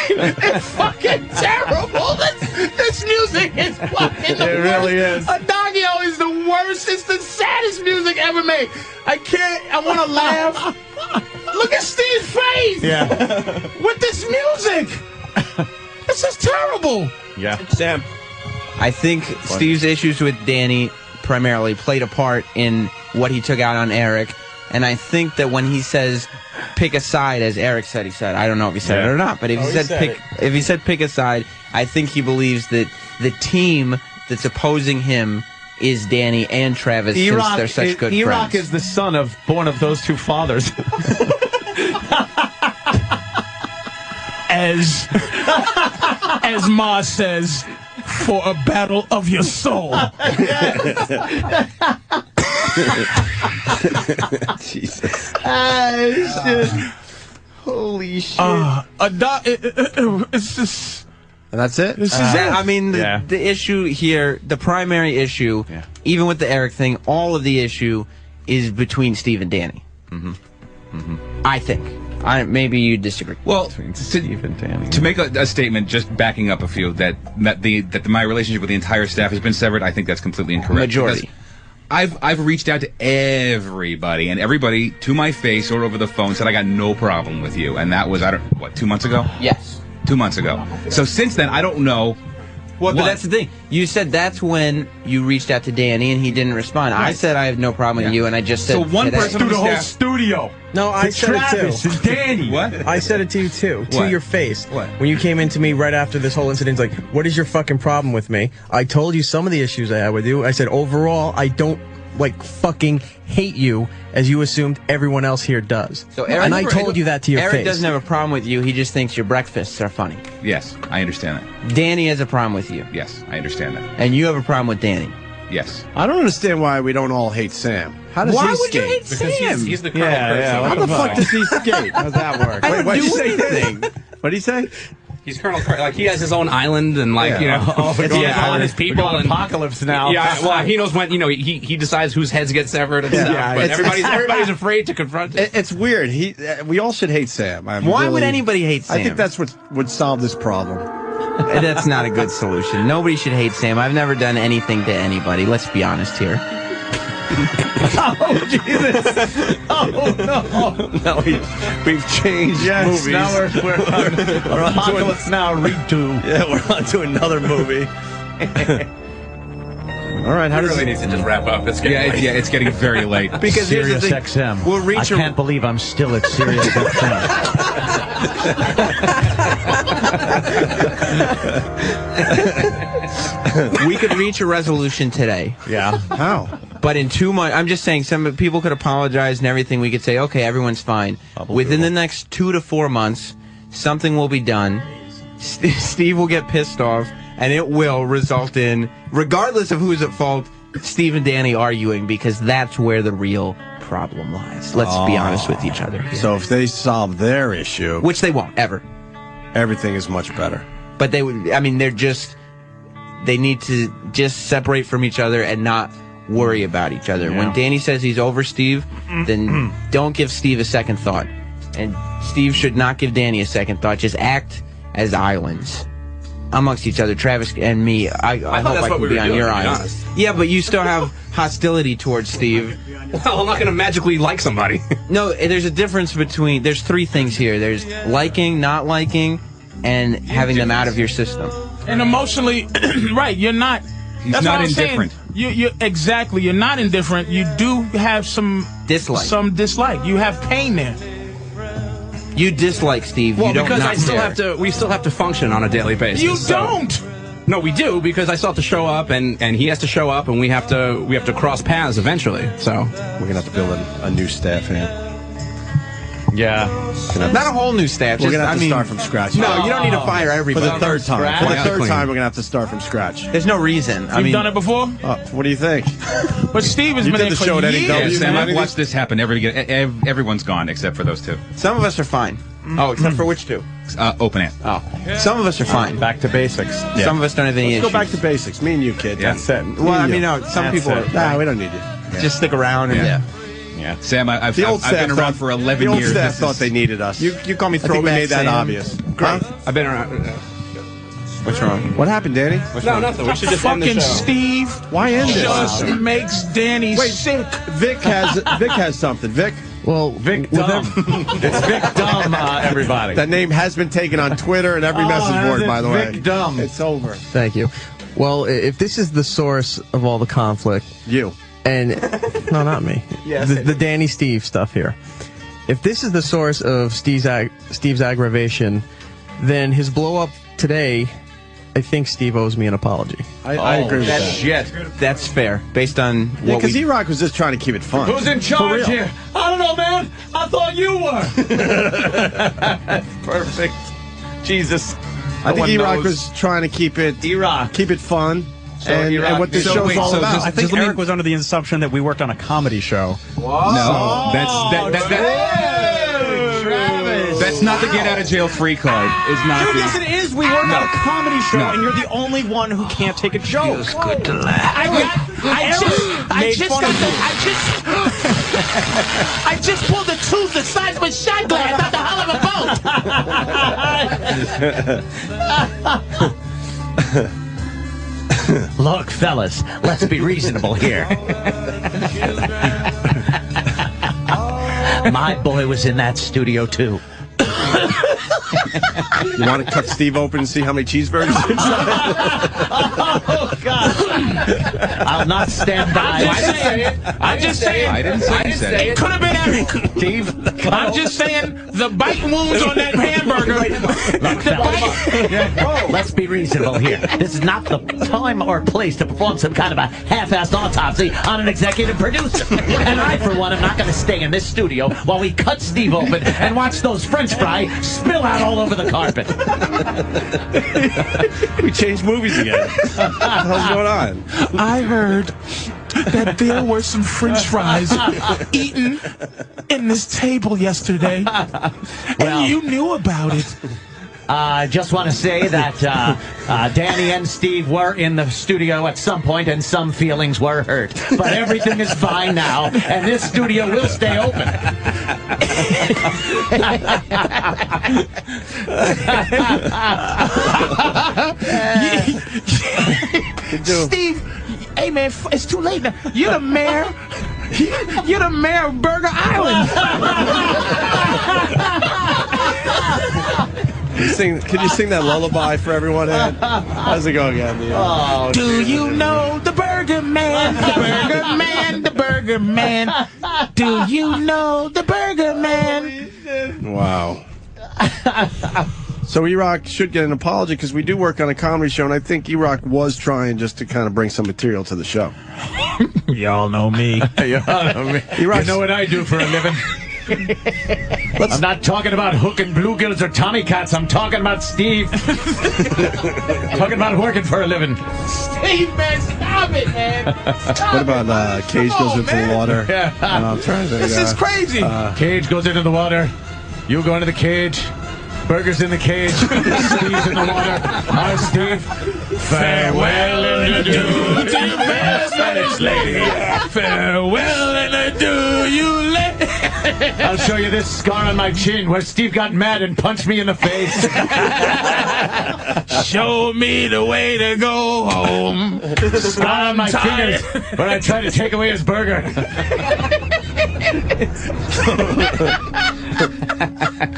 it's fucking terrible. This music is fucking the It worst. really is. Adagio is the worst. It's the saddest music ever made. I can't. I want to laugh. Look at Steve's face. Yeah. With this music. This is terrible. Yeah. Sam. I think Steve's issues with Danny primarily played a part in what he took out on Eric. And I think that when he says pick a side, as Eric said, he said, I don't know if he said it or not, but if he said pick a side, I think he believes that the team that's opposing him is Danny and Travis since they're such good E-Rock friends. is the son born of those two fathers. As Ma says, for a battle of your soul. Jesus. Holy shit. It's just. And that's it? This is it. I mean, the issue here, the primary issue, even with the Eric thing, all of the issue is between Steve and Danny. I think. Maybe you disagree. Well, Steve and Danny. to make a statement, just backing up a few, that my relationship with the entire staff has been severed, I think that's completely incorrect. Majority. I've reached out to everybody, and everybody, to my face or over the phone, said I got no problem with you. And that was, 2 months ago? Yes. 2 months ago. So since then, I don't know. Well, but that's the thing. You said that's when you reached out to Danny and he didn't respond. I said I have no problem with you, and I just said So one today. person on the staff. studio. No, I said Travis it and Danny. What? I said it to you too, to What? your face. What? When you came into me right after this whole incident, like, what is your fucking problem with me? I told you some of the issues I had with you. I said overall, I don't fucking hate you as you assumed everyone else here does. So Eric, and I told you that to your Eric face. doesn't have a problem with you. He just thinks your breakfasts are funny. Yes, I understand that. Danny has a problem with you. Yes, I understand that. And you have a problem with Danny. Yes. I don't understand why we don't all hate Sam. How does Why he would you skate? hate Sam? He's the colonel. How the fuck does he skate? How's that work? I don't what'd you do say? anything. What'd he say? He's Colonel Kirk. Like, he has his own island, and, like, you know, we're he has all his We're people. going And, apocalypse now. yeah, well, he knows when, he decides whose heads get severed and stuff, Yeah, but it's- everybody's afraid to confront it. It's weird. We all should hate Sam. Why would anybody hate Sam? I think that's what would solve this problem. That's not a good solution. Nobody should hate Sam. I've never done anything to anybody. Let's be honest here. Oh, Jesus. Oh, no. No, we've changed Yes, movies. now we're on Apocalypse Now redo. Yeah, we're on to another movie. All right, how He does really needs to just wrap up. It's getting late. It's getting very late. Because here's the Sirius thing. XM. We'll reach I a- can't believe I'm still at Sirius XM. We could reach a resolution today. Yeah. how? But in 2 months, I'm just saying, some people could apologize and everything. We could say, okay, everyone's fine. Within the next 2 to 4 months, something will be done. Steve will get pissed off, and it will result in, regardless of who's at fault, Steve and Danny arguing, because that's where the real problem lies. Let's be honest with each other here. So if they solve their issue, Which they won't, ever. everything is much better. But they would, I mean, they need to just separate from each other and not worry about each other. When Danny says he's over Steve, then don't give Steve a second thought. And Steve should not give Danny a second thought. Just act as islands amongst each other. Travis and me, I hope that's I what can we be were on doing, your to be island. honest. Yeah, but you still have hostility towards Steve. Well, I'm not going to magically like somebody. No, there's a difference between, there's three things here. There's liking, not liking, and having them out of your system. And emotionally, right? You're not. He's that's not what I'm indifferent. Saying. You exactly. You're not indifferent. You do have some Dislike. Some dislike. You have pain there. You dislike Steve. Well, you don't because not I still care. have to. We still have to function on a daily basis. You so- don't. No, we do, because I still have to show up, and he has to show up, and we have to cross paths eventually. So we're gonna have to build a new staff here. Yeah. Not a whole new staff. We're Just, gonna have I to mean, start from scratch. No, you don't need to fire For everybody. the third time. Scratch? For the Yeah, third clean. time, we're gonna have to start from scratch. There's no reason. I You've mean, done it before, What do you think? but Steve has You been did there the show for at years. NEW, Yeah, Sam, man. I've watched this happen. Everyone's gone except for those two. some of us are fine. Oh, except for which two? Open it. Oh, some of us are fine. Back to basics. Some of us don't have any Let's issues. go back to basics. Me and you, kid. Yeah. That's it. Well, I mean, no. Some people Nah, we don't need you. just stick around and Yeah. Yeah. Sam, I've The old been staff around thought- for 11 the old years. staff This thought is- they needed us. You call me I think we throwback made that Sam. obvious. Great. I've been around. What's wrong? What happened, Danny? No, nothing. We should just end the Fucking show. Steve Why end it? just makes Danny sick. Vic has something. Vic, Well, Vic with Dumb. It's Vic Dumb, everybody. that name has been taken on Twitter and every message board, by the way. Vic Dumb. It's over. Thank you. Well, if this is the source of all the conflict, You. and no, not me, Yes, the Danny Steve stuff here. If this is the source of Steve's aggravation, then his blow up today, I think Steve owes me an apology. I agree with that. Shit. That's fair, based on Yeah, what because we. E-Rock was just trying to keep it fun. Who's in charge here? I don't know, man. I thought you were. Perfect. Jesus. I think E-Rock was trying to keep it E-Rock. fun. And E-Rock what this So show's wait, all so about. just- I think let me- Eric was under the assumption that we worked on a comedy show. No, that's not the get out of jail free card. Is not. Dude, the, yes, it is. We work on a comedy show, No. and you're the only one who can't take a joke. I just pulled a tooth the size of a shot glass out the hull of a boat. Look, fellas, let's be reasonable here. My boy was in that studio, too. You want to cut Steve open and see how many cheeseburgers are inside? Oh, God. I'll not stand by. I'm just saying. I didn't say you said it. It could have been Eric. Steve, I'm just saying the bite wounds on that hamburger. let's be reasonable here. This is not the time or place to perform some kind of a half-assed autopsy on an executive producer. And I, for one, am not going to stay in this studio while we cut Steve open and watch those French fries spill out all over the carpet. We changed movies again. What the hell's going on? I heard that there were some French fries eaten in this table yesterday, and you knew about it. I just want to say that Danny and Steve were in the studio at some point, and some feelings were hurt. But everything is fine now, and this studio will stay open. Steve, hey man, it's too late now. You're the mayor. You're the mayor of Burger Island. Can you sing that lullaby for everyone, Ed? How's it going again? Do you know the Burger Man? The Burger Man, the Burger Man. Do you know the Burger Man? Wow. So E-Rock should get an apology because we do work on a comedy show, and I think E-Rock was trying just to kind of bring some material to the show. Y'all know me. E-Rock's- You know what I do for a living? I'm not talking about hooking bluegills or Tommy Cats. I'm talking about Steve. Talking about working for a living. Steve, man, stop it, man. What about Cage goes into the water? I'm trying to think, This is crazy. Cage goes into the water. You go into the cage. Burger's in the cage. Steve's in the water. Hi, Steve. Farewell and adieu to you, fair Spanish lady. Farewell and adieu, you lady. I'll show you this scar on my chin where Steve got mad and punched me in the face. Show me the way to go home. Scar on my fingers where I tried to take away his burger.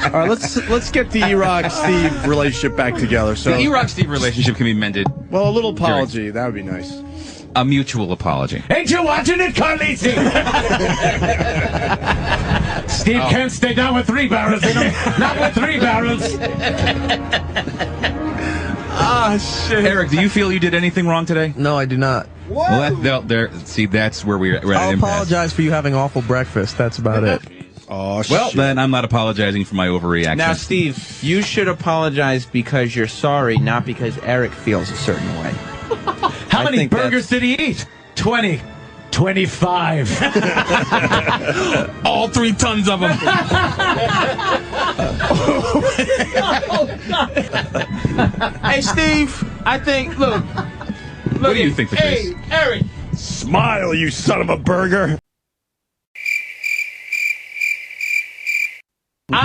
All right, let's get the E-Rock Steve relationship back together. So The E-Rock Steve relationship can be mended. Well, a little apology. That would be nice. A mutual apology. Ain't you watching it, Carlisi? Steve can't stay down with 3 barrels in him. Not with 3 barrels. Ah, shit. Eric, do you feel you did anything wrong today? No, I do not. Well, see, that's where we're at I'll an impasse. apologize for you having awful breakfast. That's about it. Oh, well, then I'm not apologizing for my overreaction. Now, Steve, you should apologize because you're sorry, not because Eric feels a certain way. How many burgers did he eat? 20. 25. All 3 tons of them. Hey, Steve, I think, look. What do you think the Hey, Eric. Smile, you son of a burger.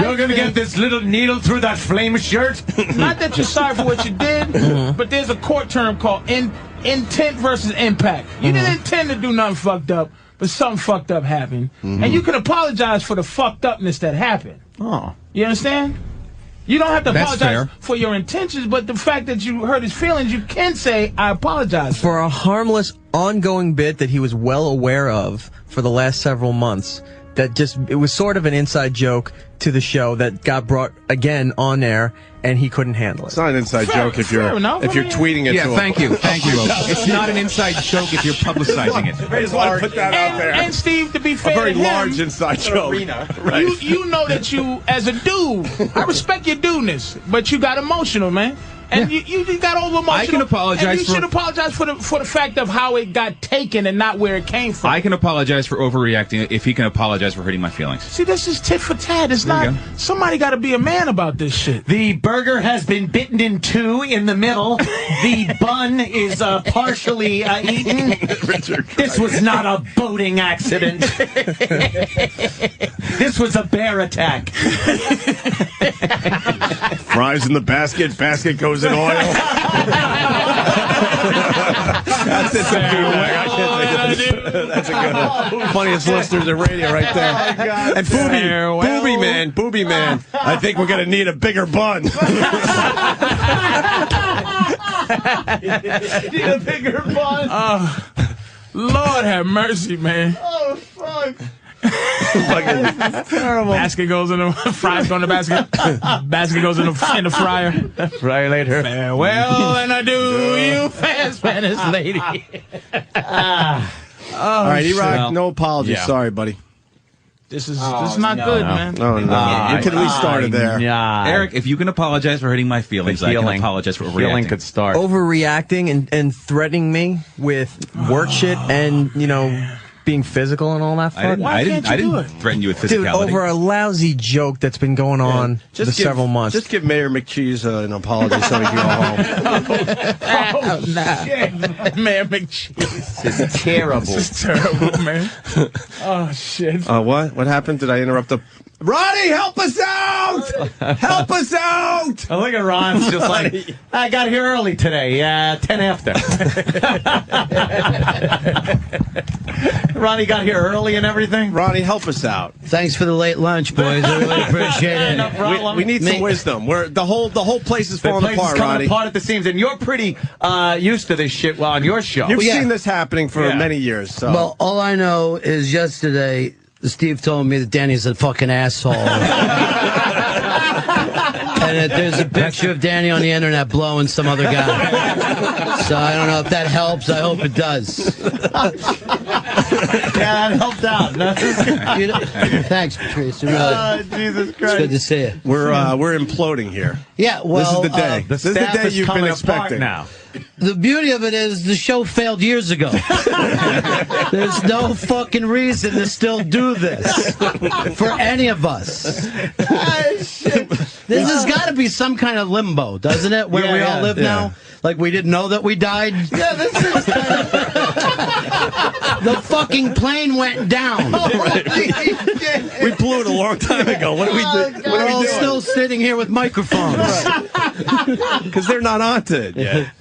You're going to get this little needle through that flame shirt? Not that you're sorry for what you did, but there's a court term called intent versus impact. You didn't intend to do nothing fucked up, but something fucked up happened. And you can apologize for the fucked upness that happened. Oh. You understand? You don't have to That's apologize fair. for your intentions, but the fact that you hurt his feelings, you can say, I apologize. For a harmless, ongoing bit that he was well aware of for the last several months, it was sort of an inside joke to the show that got brought again on air, and he couldn't handle it. It's not an inside joke if you're tweeting it. Yeah, to thank you. It's not an inside joke if you're publicizing it. I just want to put that out there. And Steve, to be fair, A very to him, large inside joke. Right. you know that you, as a dude, I respect your dudeness, but you got emotional, man. And you got over emotional. I can apologize and you for- should apologize for the fact of how it got taken and not where it came from. I can apologize for overreacting if he can apologize for hurting my feelings. See, this is tit for tat. It's not. Somebody got to be a man about this shit. The burger has been bitten in 2 in the middle. The bun is partially eaten. This was not a boating accident. This was a bear attack. Fries in the basket. Basket goes in oil. That's it. That's a good one. Funniest listeners in radio right there. And Booby Man. I think we're going to need a bigger bun. Need a bigger bun. Lord have mercy, man. Oh, fuck. Terrible. Basket goes in the fries go in the basket. Basket goes in the fryer. Fryer later. Farewell and adieu, you fair Spanish lady. All right, E-Rock, no apology. Yeah. Sorry, buddy. This is not good, man. No. You could at least start it there. Yeah. Eric, if you can apologize for hurting my feelings, I can apologize for Feeling overreacting. could start. Overreacting and threatening me with work shit and, being physical and all that fuck. I didn't threaten you with physicality. Dude, over a lousy joke that's been going on for several months. Just give Mayor McCheese an apology so he can go home. Mayor McCheese. This is terrible. This is terrible, man. Oh, shit. What happened? Did I interrupt the... Ronnie, help us out! Help us out! Oh, look at Ron's just like, I got here early today, 10 after. Ronnie got here early and everything. Ronnie, help us out. Thanks for the late lunch, boys. I really appreciate it. No problem. We need some wisdom. The whole place is The falling place apart, is coming Ronnie. apart at the seams, and you're pretty used to this shit on your show. You've seen this happening for many years. So. Well, all I know is yesterday, Steve told me that Danny's a fucking asshole. And that there's a picture of Danny on the internet blowing some other guy. So I don't know if that helps. I hope it does. Yeah, that helped out. Thanks, Patrice. Really. Jesus It's Christ. good to see you. We're imploding here. Yeah, well, this is the day. The This is the staff day is you've been coming apart expecting. now. The beauty of it is the show failed years ago. There's no fucking reason to still do this for any of us. This has got to be some kind of limbo, doesn't it? Where we all live now? Like we didn't know that we died? Yeah, this is kind of... The fucking plane went down. We blew it a long time ago. What do we do? We're all still sitting here with microphones. Because they're not onto it yet.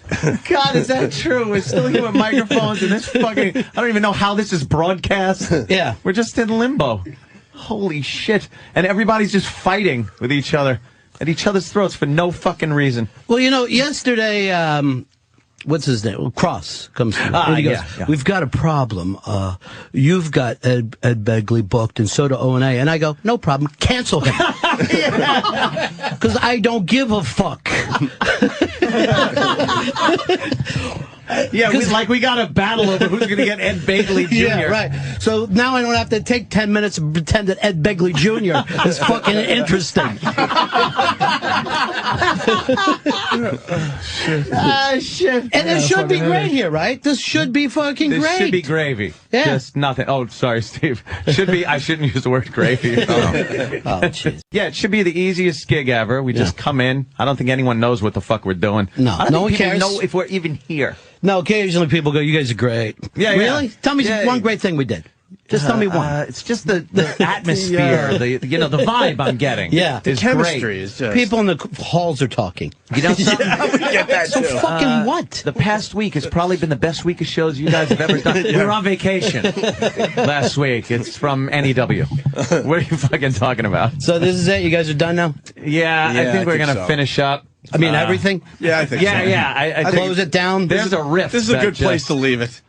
God, is that true? We're still here with microphones and this fucking... I don't even know how this is broadcast. Yeah. We're just in limbo. Holy shit. And everybody's just fighting with each other at each other's throats for no fucking reason. Well, you know, yesterday, what's his name? Well, Cross comes to me. And he goes, yeah. We've got a problem. You've got Ed Begley booked, and so do O&A. And I go, no problem. Cancel him. Because I don't give a fuck. Yeah, we got a battle over who's going to get Ed Begley Jr. Yeah, right. So now I don't have to take 10 minutes and pretend that Ed Begley Jr. is fucking interesting. Shit. And it should be great here, right? This should be fucking This great. should be gravy. Yeah. Just nothing. Oh, sorry, Steve. Should be. I shouldn't use the word gravy. Oh, jeez. Yeah, it should be the easiest gig ever. We just come in. I don't think anyone knows what the fuck we're doing. No, I don't no think one people cares. know if we're even here. No, occasionally people go, you guys are great. Yeah, really? yeah. Tell me Yeah. one great thing we did. Just tell me one. It's just the atmosphere, the vibe I'm getting. Yeah. is Chemistry great. is just... People in the halls are talking. You know something? we get that So too. fucking what? The past week has probably been the best week of shows you guys have ever done. We were on vacation last week. It's from NEW. What are you fucking talking about? So this is it? You guys are done now? Yeah, I think we're going to finish up. I mean, everything? Yeah, I think so. Yeah. I Close it down? There's a riff. This is a that good place just- to leave it.